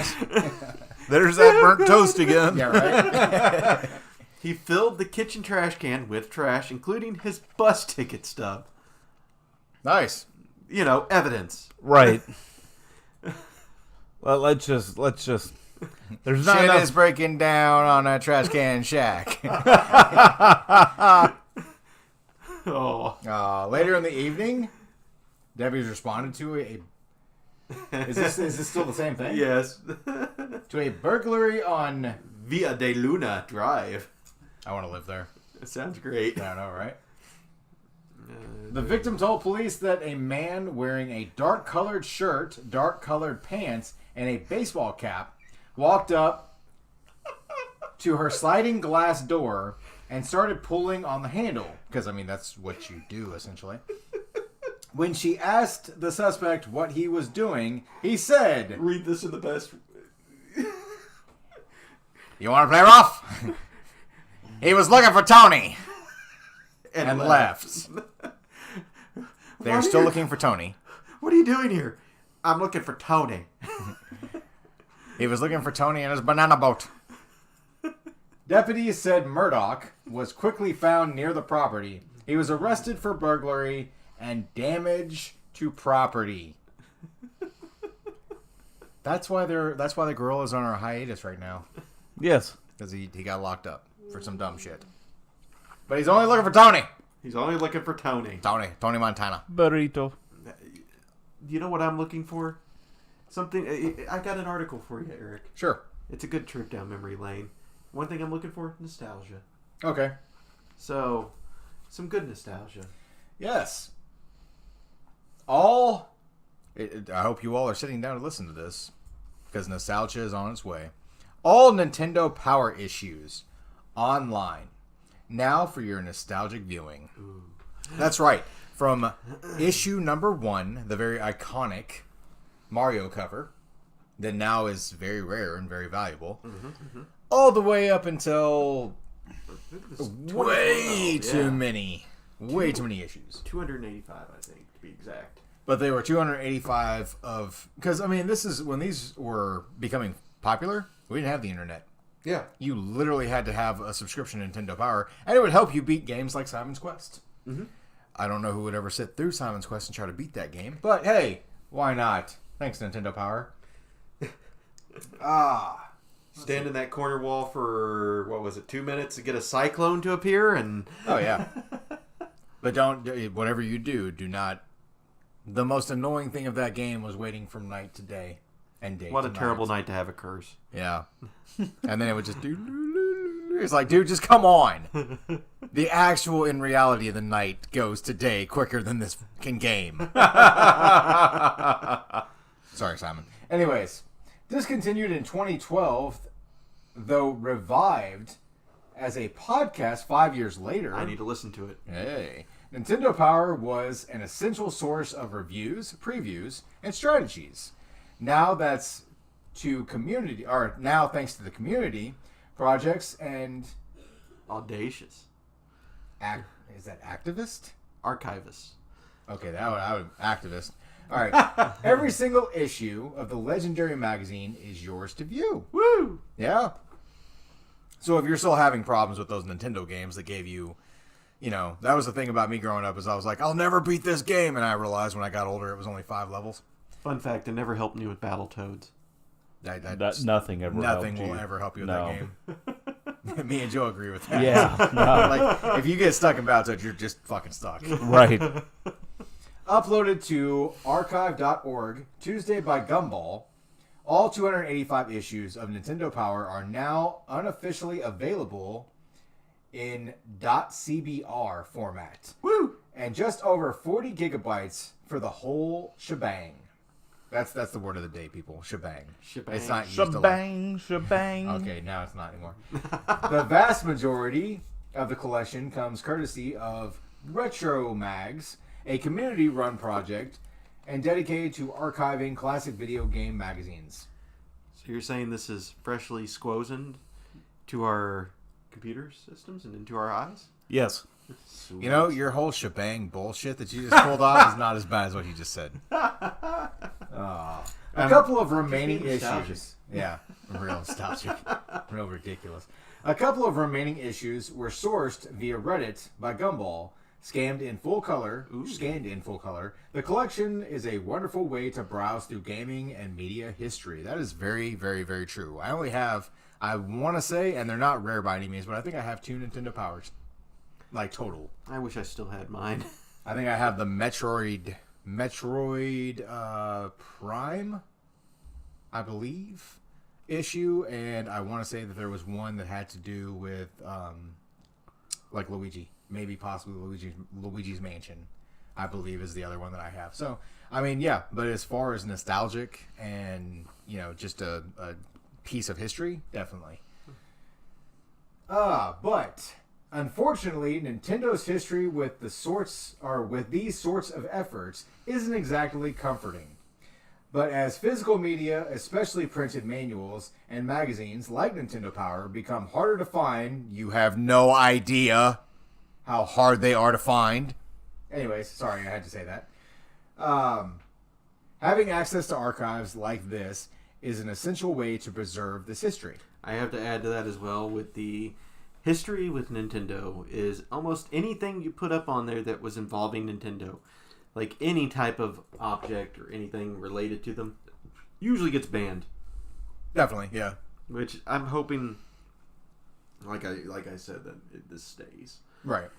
There's that burnt toast again. Yeah, right? He filled the kitchen trash can with trash, including his bus ticket stub. Nice. Evidence. Right. Well, let's just. There's not Shit enough. is breaking down on that trash can shack. Oh. Later in the evening, Debbie's responded to Is this still the same thing? Yes. To a burglary on Via de Luna Drive. I want to live there. It sounds great. I know, right? The victim told police that a man wearing a dark-colored shirt, dark-colored pants, and a baseball cap walked up to her sliding glass door and started pulling on the handle. Because, that's what you do, essentially. When she asked the suspect what he was doing, he said... Read this in the best... You want to play rough? He was looking for Tony. And left. They're still looking for Tony. What are you doing here? I'm looking for Tony. He was looking for Tony in his banana boat. Deputies said Murdoch was quickly found near the property. He was arrested for burglary and damage to property. That's why the girl is on her hiatus right now. Yes. Because he got locked up for some dumb shit. But he's only looking for Tony. He's only looking for Tony. Tony Montana. Burrito. You know what I'm looking for? Something. I got an article for you, Eric. Sure. It's a good trip down memory lane. One thing I'm looking for, nostalgia. Okay. So, some good nostalgia. Yes. I hope you all are sitting down to listen to this, because nostalgia is on its way. All Nintendo Power issues online now for your nostalgic viewing. Ooh. That's right. From issue number 1, the very iconic Mario cover that now is very rare and very valuable, all the way up until way too many issues. 285, I think, to be exact. But they were 285 of... Because, this is... When these were becoming popular, we didn't have the internet. Yeah. You literally had to have a subscription to Nintendo Power, and it would help you beat games like Simon's Quest. Mm-hmm. I don't know who would ever sit through Simon's Quest and try to beat that game, but hey, why not? Thanks, Nintendo Power. Stand in that corner wall for, 2 minutes to get a cyclone to appear? Oh, yeah. But whatever you do not... The most annoying thing of that game was waiting from night to day and day What to a terrible night to have a curse. Yeah. And then it would just do... It's like, dude, just come on. The actual, in reality, the night goes to day quicker than this fucking game. Sorry, Simon. Anyways, discontinued in 2012, though revived as a podcast 5 years later. I need to listen to it. Hey. Nintendo Power was an essential source of reviews, previews, and strategies. Now thanks to the community projects and Audacious. Is that activist? Archivist. Okay, I would activist. All right. Every single issue of the legendary magazine is yours to view. Woo! Yeah. So if you're still having problems with those Nintendo games that gave you, that was the thing about me growing up is I was like, I'll never beat this game. And I realized when I got older, it was only 5 levels. Fun fact, it never helped me with Battletoads. Nothing ever Nothing helped will you. ever help you with No. that game. Me and Joe agree with that. Yeah. No. Like, if you get stuck in Battletoads, you're just fucking stuck. Right. Uploaded to archive.org Tuesday by Gumball, all 285 issues of Nintendo Power are now unofficially available in .cbr format. Woo! And just over 40 gigabytes for the whole shebang. That's the word of the day, people. Shebang. Shebang. It's not used a lot. Shebang. Okay, now it's not anymore. The vast majority of the collection comes courtesy of Retro Mags, a community-run project and dedicated to archiving classic video game magazines. So you're saying this is freshly squozened to our computer systems and into our eyes? Yes. Sweet. Your whole shebang bullshit that you just pulled off is not as bad as what you just said. A couple of remaining issues. Yeah, real nostalgic. Real ridiculous. A couple of remaining issues were sourced via Reddit by Gumball, scanned in full color. The collection is a wonderful way to browse through gaming and media history. That is very, very, very true. I only have, I want to say, and they're not rare by any means, but I think I have 2 Nintendo Powers. Like, total. I wish I still had mine. I think I have the Metroid Prime, I believe, issue, and I want to say that there was one that had to do with, like Luigi, maybe possibly Luigi's Mansion, I believe is the other one that I have. So, I mean, yeah, but as far as nostalgic and, just a piece of history, definitely. But unfortunately, Nintendo's history with these sorts of efforts isn't exactly comforting. But as physical media, especially printed manuals and magazines like Nintendo Power, become harder to find, you have no idea how hard they are to find. Anyways, sorry, I had to say that. Having access to archives like this is an essential way to preserve this history. I have to add to that as well with the history with Nintendo is almost anything you put up on there that was involving Nintendo, like any type of object or anything related to them, usually gets banned. Definitely, yeah. Which I'm hoping, like I said, that this stays. Right.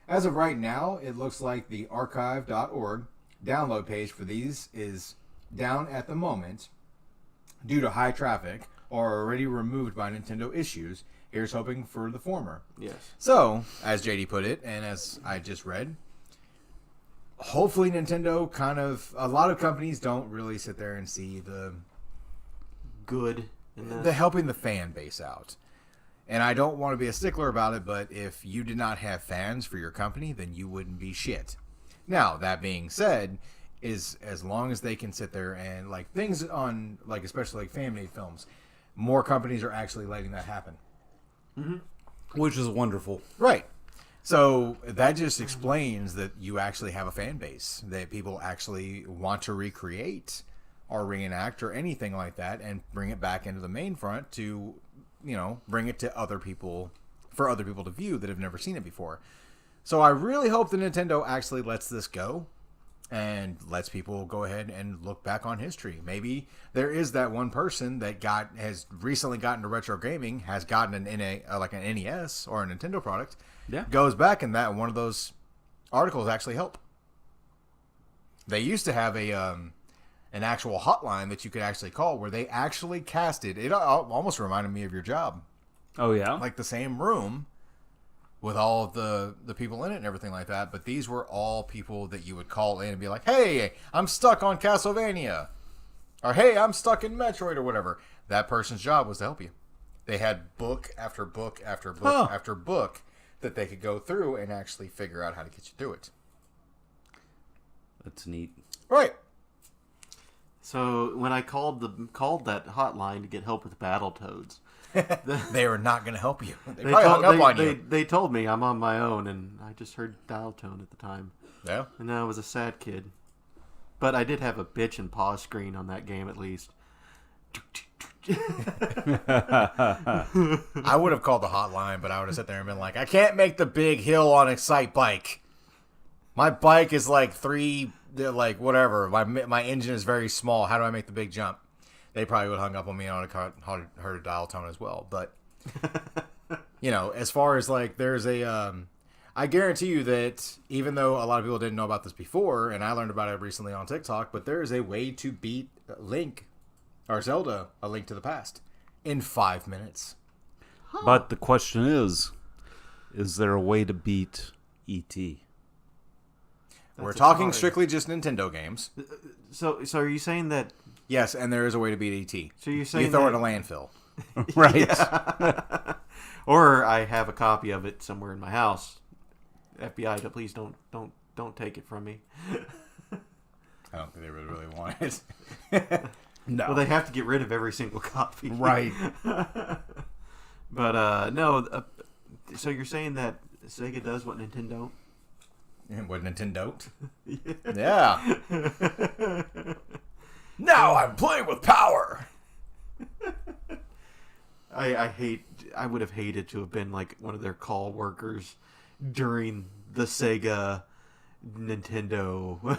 As of right now, it looks like the archive.org download page for these is down at the moment due to high traffic or already removed by Nintendo issues. Here's hoping for the former. Yes. So, as JD put it, and as I just read, hopefully Nintendo a lot of companies don't really sit there and see the Good in that. the helping the fan base out. And I don't want to be a stickler about it, but if you did not have fans for your company, then you wouldn't be shit. Now, that being said, is as long as they can sit there and like things on like especially like fan-made films, more companies are actually letting that happen. Mm-hmm. Which is wonderful. Right. So that just explains that you actually have a fan base, that people actually want to recreate or reenact or anything like that and bring it back into the main front to, bring it to other people, for other people to view that have never seen it before. So I really hope that Nintendo actually lets this go and lets people go ahead and look back on history. Maybe there is that one person that has recently gotten to retro gaming, has gotten an NES or a Nintendo product, goes back and that one of those articles actually help. They used to have an actual hotline that you could actually call where they actually casted. It almost reminded me of your job. Oh, yeah? Like the same room with all of the people in it and everything like that. But these were all people that you would call in and be like, hey, I'm stuck on Castlevania. Or, hey, I'm stuck in Metroid or whatever. That person's job was to help you. They had book after book after book after book that they could go through and actually figure out how to get you through it. That's neat. Right. So when I called that hotline to get help with Battletoads, They were not going to help you. They probably hung up on you. They told me I'm on my own, and I just heard dial tone at the time. Yeah. And I was a sad kid. But I did have a bitch and pause screen on that game at least. I would have called the hotline, but I would have sat there and been like, I can't make the big hill on Excite bike. My bike is like whatever. My engine is very small. How do I make the big jump? They probably would have hung up on me and I would have heard a dial tone as well. But, as far as like there's I guarantee you that even though a lot of people didn't know about this before, and I learned about it recently on TikTok, but there is a way to beat Zelda, A Link to the Past, in 5 minutes. But the question is there a way to beat E.T.? We're talking strictly just Nintendo games. So are you saying that? Yes, and there is a way to beat E.T. So you're saying you throw it that... in a landfill. Right. Or I have a copy of it somewhere in my house. FBI, please don't take it from me. I don't think they would really want it. No. Well, they have to get rid of every single copy. Right. But no. So you're saying that Sega does what Nintendo? What Nintendo? Yeah. Now I'm playing with power. I would have hated to have been like one of their call workers during the Sega Nintendo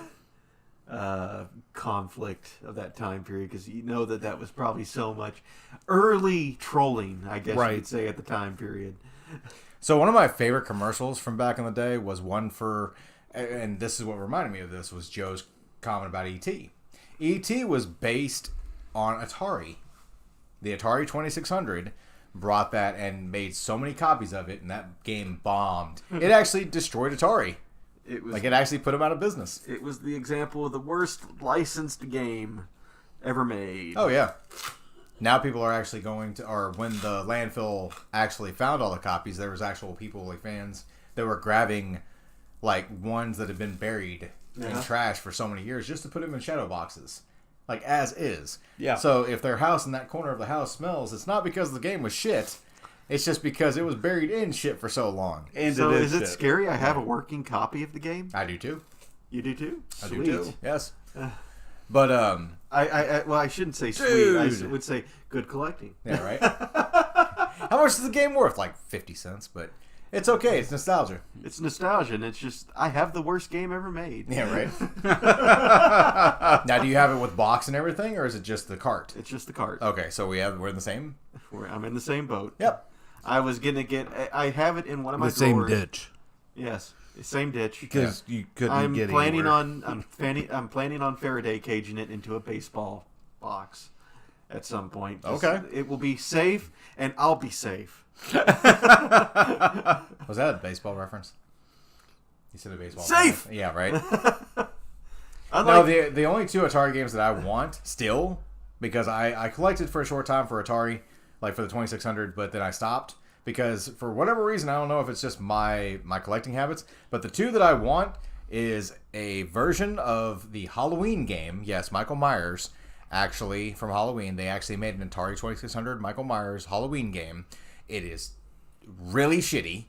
conflict of that time period, because that was probably so much early trolling, I guess you could say, at the time period. So one of my favorite commercials from back in the day was one for, and this is what reminded me of this, was Joe's comment about E.T. E.T. was based on Atari. The Atari 2600 brought that and made so many copies of it, and that game bombed. It actually destroyed Atari. It actually put them out of business. It was the example of the worst licensed game ever made. Oh, yeah. Now people are actually going to, or when the landfill actually found all the copies, there was actual people, like fans, that were grabbing like ones that had been buried in trash for so many years just to put them in shadow boxes. Like, as is. Yeah. So if their house in that corner of the house smells, it's not because the game was shit. It's just because it was buried in shit for so long. And so is it scary? I have a working copy of the game. I do too. You do too? I Sweet. do too. Yes. But I shouldn't say dude. sweet. I would say good collecting. Yeah, right. How much is the game worth? Like 50 cents, but it's okay. It's nostalgia. It's nostalgia, and it's just I have the worst game ever made. Yeah, right. Now, do you have it with box and everything, or is it just the cart? It's just the cart. Okay, so we're in the same. I'm in the same boat. Yep. I was gonna get. I have it in one of my The same drawers. ditch. Yes, the same ditch. Because you couldn't I'm get planning anywhere. I'm planning on Faraday caging it into a baseball box at some point. Okay. It will be safe, and I'll be safe. Was that a baseball reference? You said a baseball Safe! reference. Yeah, right. No, the only two Atari games that I want still, because I collected for a short time for Atari, like for the 2600, but then I stopped because for whatever reason, I don't know if it's just my collecting habits, but the two that I want is a version of the Halloween game. Yes, Michael Myers, actually, from Halloween. They actually made an Atari 2600 Michael Myers Halloween game. It is really shitty.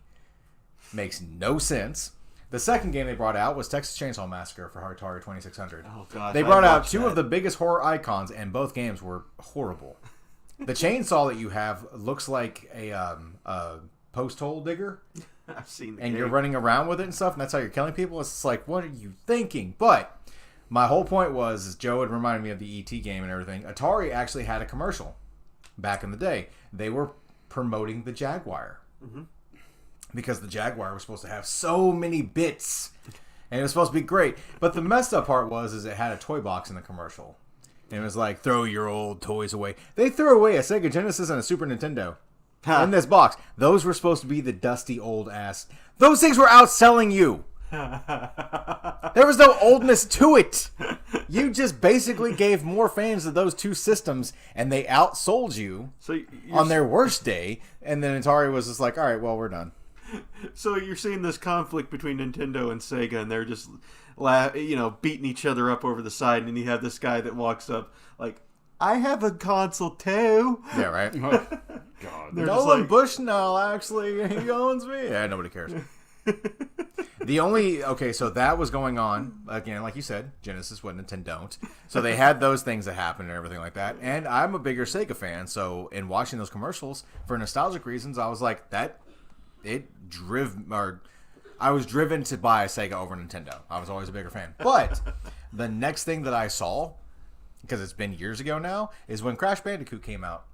Makes no sense. The second game they brought out was Texas Chainsaw Massacre for Atari 2600. Oh, God. They brought out two of the biggest horror icons, and both games were horrible. The chainsaw that you have looks like a post hole digger. I've seen the and game. you're running around with it and stuff, and that's how you're killing people. It's just like, what are you thinking? But my whole point was, is Joe had reminded me of the E.T. game and everything. Atari actually had a commercial back in the day. They were promoting the Jaguar. Mm-hmm. Because the Jaguar was supposed to have so many bits. And it was supposed to be great. But the messed up part was it had a toy box in the commercial. And it was like, throw your old toys away. They threw away a Sega Genesis and a Super Nintendo in this box. Those were supposed to be the dusty old ass. Those things were outselling you. There was no oldness to it. You just basically gave more fans of those two systems, and they outsold you on their worst day. And then Atari was just like, all right, well, we're done. So you're seeing this conflict between Nintendo and Sega, and they're just beating each other up over the side, and then you have this guy that walks up like, I have a console too. Yeah, right. God. They're just Nolan like- Bushnell, actually, he owns me. Yeah, nobody cares. So that was going on, again, like you said, Genesis, what Nintendo don't. So they had those things that happened and everything like that. And I'm a bigger Sega fan, so in watching those commercials, for nostalgic reasons, I was like, I was driven to buy a Sega over Nintendo. I was always a bigger fan. But the next thing that I saw, because it's been years ago now, is when Crash Bandicoot came out.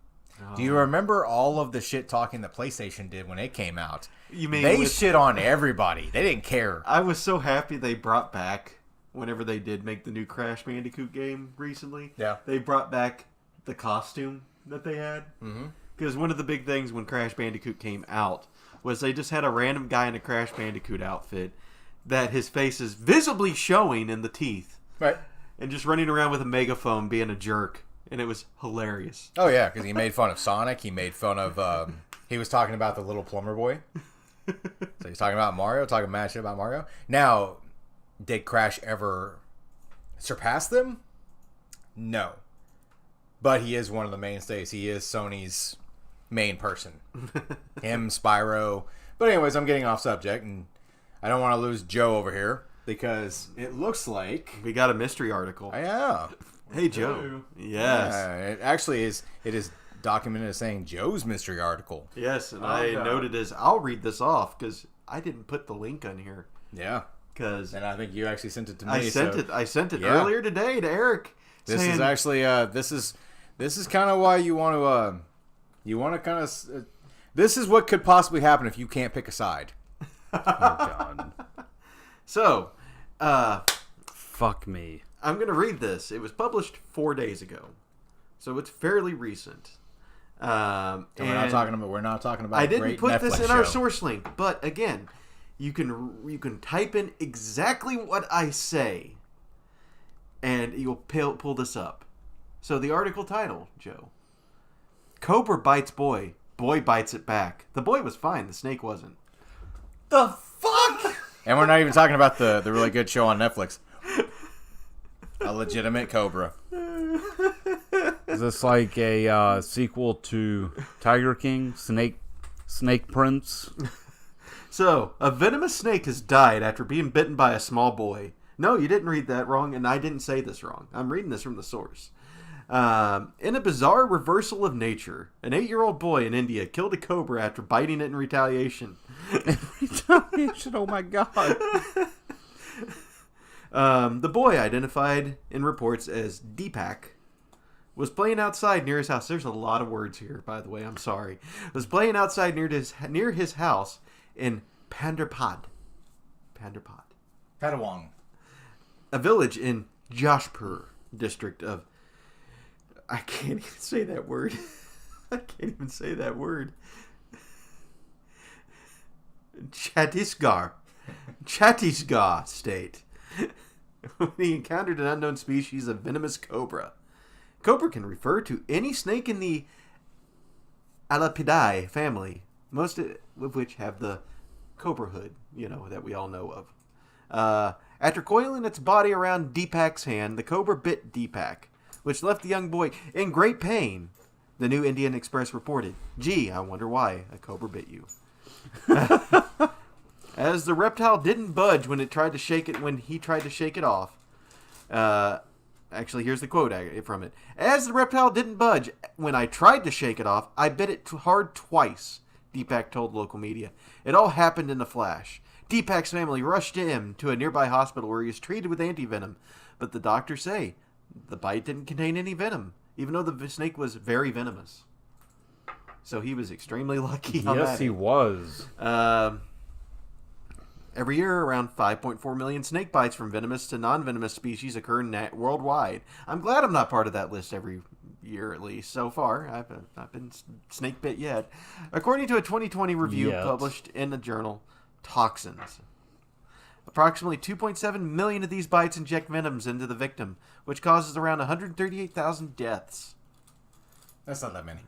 Do you remember all of the shit talking that PlayStation did when it came out? You mean they shit on everybody. They didn't care. I was so happy they brought back, whenever they did make the new Crash Bandicoot game recently, Yeah. they brought back the costume that they had. Because one of the big things when Crash Bandicoot came out was they just had a random guy in a Crash Bandicoot outfit that his face is visibly showing in the teeth. Right. And just running around with a megaphone being a jerk. And it was hilarious. Oh, yeah, because he made fun of Sonic. He made fun of... he was talking about the little plumber boy. So he's talking about Mario, talking mad shit about Mario. Now, did Crash ever surpass them? No. But he is one of the mainstays. He is Sony's main person. Him, Spyro. But anyways, I'm getting off subject, and I don't want to lose Joe over here, because it looks like... We got a mystery article. Yeah. Hey, Joe. Yes. It actually is... It is documented as saying Joe's mystery article. Yes, and I noted as... I'll read this off, because I didn't put the link on here. Yeah. Because... And I think you actually sent it to me. I sent it earlier today to Eric. This is actually... This is kind of why you want to... you want to kind of... this is what could possibly happen if you can't pick a side. Oh, God. So, Fuck me. I'm going to read this. It was published 4 days ago. So it's fairly recent. And we're not talking about I a didn't great put Netflix this in show. our source link, but again, you can type in exactly what I say, and you'll pull this up. So the article title, Joe: Cobra bites boy, boy bites it back. The boy was fine, the snake wasn't. The fuck? And we're not even talking about the really good show on Netflix. A legitimate Cobra. Is this like a sequel to Tiger King, Snake Prince? So, a venomous snake has died after being bitten by a small boy. No, you didn't read that wrong, and I didn't say this wrong. I'm reading this from the source. In a bizarre reversal of nature, an 8-year-old boy in India killed a cobra after biting it in retaliation. Retaliation, oh my God. The boy, identified in reports as Deepak, was playing outside near his house. There's a lot of words here, by the way. I'm sorry. Was playing outside near his house in Pandarpad, Padawang. a village in Jashpur district of... I can't even say that word. Chhattisgarh state. When he encountered an unknown species of venomous cobra. Cobra can refer to any snake in the Alapidae family, most of which have the cobra hood, that we all know of. After coiling its body around Deepak's hand, the cobra bit Deepak, which left the young boy in great pain. The New Indian Express reported, "Gee, I wonder why a cobra bit you." As the reptile didn't budge when he tried to shake it off. Actually, here's the quote from it. As the reptile didn't budge when I tried to shake it off, I bit it hard twice, Deepak told local media. It all happened in a flash. Deepak's family rushed him to a nearby hospital where he was treated with antivenom. But the doctors say the bite didn't contain any venom, even though the snake was very venomous. So he was extremely lucky on that. Yes, he was. Every year, around 5.4 million snake bites from venomous to non-venomous species occur worldwide. I'm glad I'm not part of that list every year, at least. So far, I've not been snake bit yet. According to a 2020 review published in the journal Toxins, approximately 2.7 million of these bites inject venoms into the victim, which causes around 138,000 deaths. That's not that many.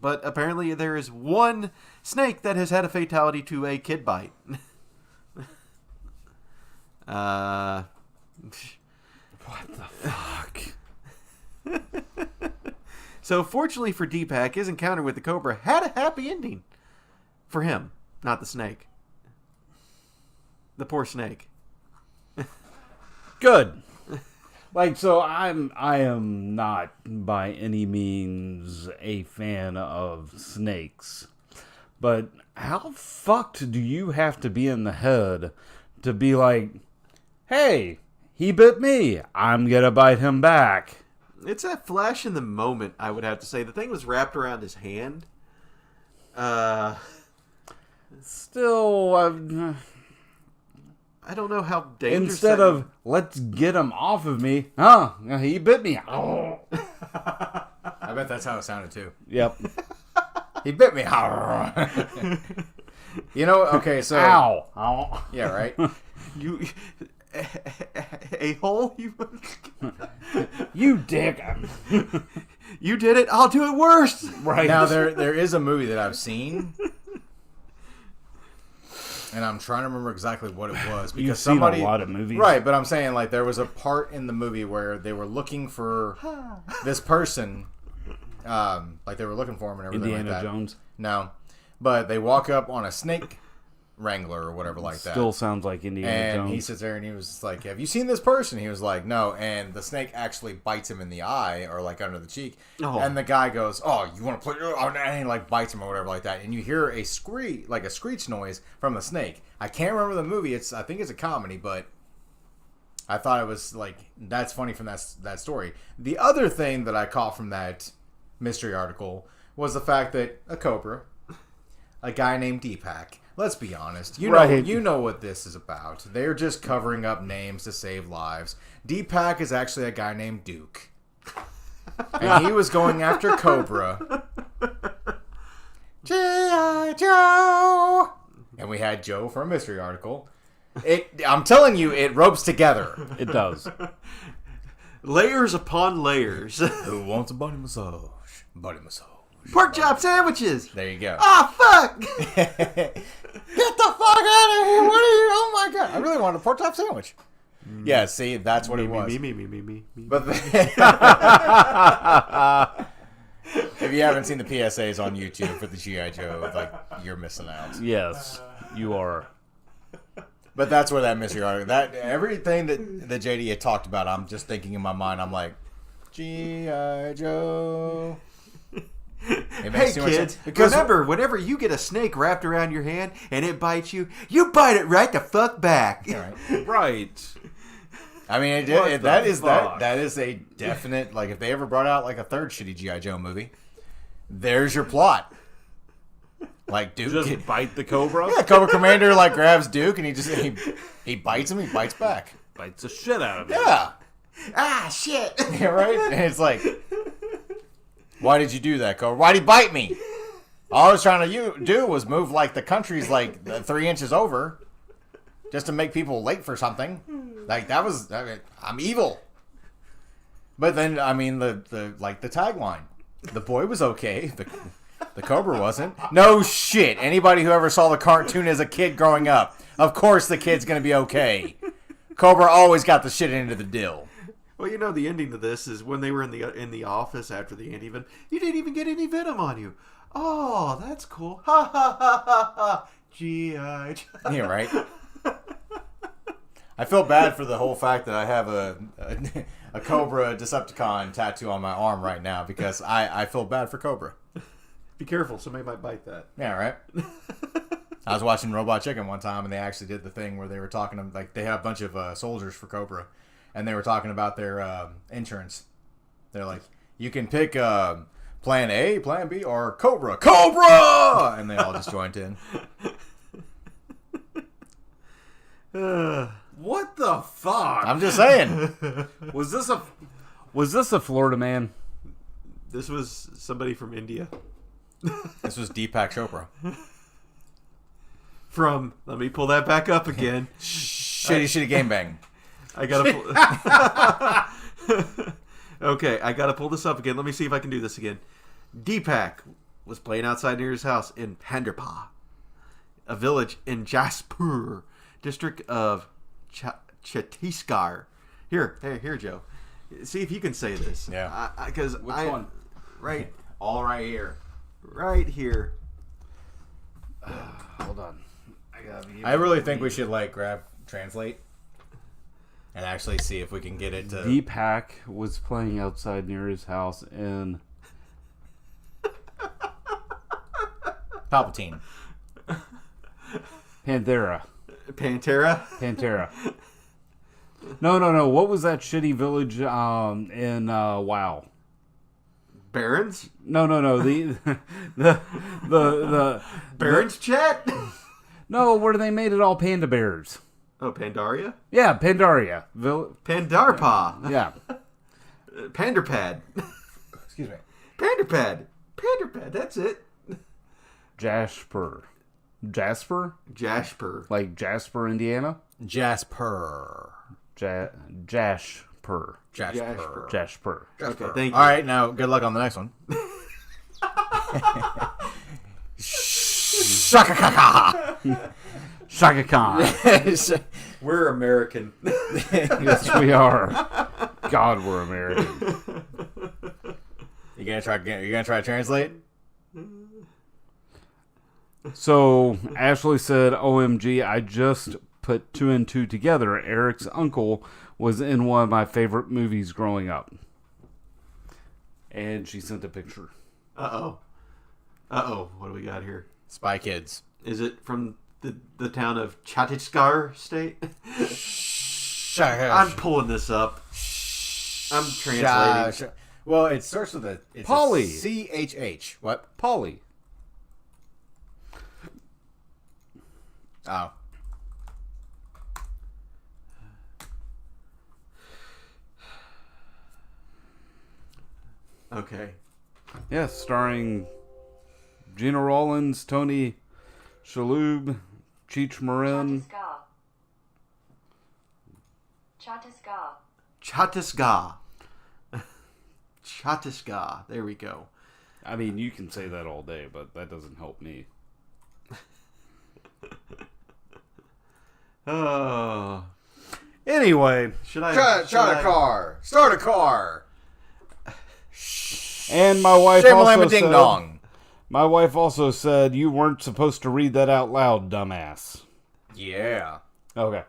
But apparently there is one snake that has had a fatality to a kid bite. What the fuck? So fortunately for Deepak, his encounter with the cobra had a happy ending. For him, not the snake. The poor snake. Good. Like, so I am not by any means a fan of snakes. But how fucked do you have to be in the head to be like, hey, he bit me, I'm gonna bite him back? It's a flash in the moment, I would have to say. The thing was wrapped around his hand. Still, I don't know how dangerous. instead of let's get him off of me, he bit me. I bet that's how it sounded too. Yep. He bit me. You know, okay, so Ow. Ow. yeah, right. you a hole. You dick. You did it. I'll do it worse. Right. Now there is a movie that I've seen, and I'm trying to remember exactly what it was because You've somebody seen a lot of movies. right? But I'm saying like there was a part in the movie where they were looking for this person, like they were looking for him and everything Indiana like that. Jones. No, but they walk up on a snake wrangler or whatever like that. Still sounds like Indiana And Jones. he sits there and he was like, have you seen this person? He was like, no. And the snake actually bites him in the eye or like under the cheek. Oh. And the guy goes, oh, you want to play? And he like bites him or whatever like that. And you hear a screech noise from the snake. I can't remember the movie. I think it's a comedy, but I thought it was like, that's funny from that story. The other thing that I caught from that mystery article was the fact that a cobra, a guy named Deepak, let's be honest. You know what this is about. They're just covering up names to save lives. Deepak is actually a guy named Duke. And he was going after Cobra. G.I. Joe! And we had Joe for a mystery article. I'm telling you, it ropes together. It does. Layers upon layers. Who wants a body massage? Body massage. Pork chop sandwiches. There you go. Ah, fuck. Get the fuck out of here! What are you? Oh my god! I really wanted a pork chop sandwich. Yeah, see, that's what it was. Me. But if you haven't seen the PSAs on YouTube for the G.I. Joe, like you're missing out. Yes, you are. But that's where that mystery article, that everything that JD had talked about, I'm just thinking in my mind. I'm like, G.I. Joe. Hey kids, remember, whenever you get a snake wrapped around your hand and it bites you, you bite it right the fuck back. Right. I mean, that is a definite, like, if they ever brought out like a third shitty G.I. Joe movie, there's your plot. Like Duke Just bite the cobra. Yeah, Cobra Commander like grabs Duke and he bites him. He bites back. Bites the shit out of him. Yeah. Ah, shit. Yeah, right. And it's like, why did you do that, Cobra? Why'd he bite me? All I was trying to do was move like the country's like 3 inches over, just to make people late for something. Like that was, I'm evil. But then I mean the tagline, the boy was okay. The Cobra wasn't. No shit. Anybody who ever saw the cartoon as a kid growing up, of course the kid's gonna be okay. Cobra always got the shit into the dill. Well, you know the ending to this is when they were in the office after the anti-venom. You didn't even get any venom on you. Oh, that's cool. Ha ha ha ha ha. G.I. Joe. Yeah, right. I feel bad for the whole fact that I have a Cobra Decepticon tattoo on my arm right now because I feel bad for Cobra. Be careful, somebody might bite that. Yeah, right. I was watching Robot Chicken one time, and they actually did the thing where they were talking, like they had a bunch of soldiers for Cobra, and they were talking about their insurance. They're like, you can pick Plan A, Plan B, or Cobra, and they all just joined in. What the fuck? I'm just saying. Was this a Florida man? This was somebody from India. This was Deepak Chopra. Let me pull that back up again. Shitty game bang. I gotta pull... Okay, I gotta pull this up again. Let me see if I can do this again. Deepak was playing outside near his house in Pandarpa, a village in Jaspur, district of Chhattisgarh. Here, Joe. See if you can say this. Yeah. Because Which one? Right, All right here. right here. Hold on. I really think we should grab translate and actually see if we can get it to. Deepak was playing outside near his house in Palpatine. Pantera. Pantera. No. What was that shitty village in WoW? Barons. No. The Barons chat. no, where they made it all panda bears. Oh, Pandaria. Yeah, Pandaria. Pandarpa. Yeah. Panderpad. Excuse me. Panderpad. That's it. Jasper. Like Jasper, Indiana? Jasper. Jasper. Okay, thank you. All right, now good luck on the next one. Shaka Khan. We're American. Yes, we are. God, we're American. You gonna try to translate? So Ashley said, "OMG, I just put 2 and 2 together. Eric's uncle was in one of my favorite movies growing up." And she sent a picture. Uh-oh. What do we got here? Spy Kids. Is it from the town of Chhattisgarh state? I'm pulling this up. I'm translating. Well, it starts with a Polly. CHH. What? Polly. Oh. Okay. Yes, starring Gina Rollins, Tony Shalhoub, Cheech Marin. Chhattisgarh. There we go. I mean, you can say that all day, but that doesn't help me. Oh. Anyway, Start a car. and my wife Shame-a-lama also ding said, dong. my wife also said, "You weren't supposed to read that out loud, dumbass." Yeah. Okay.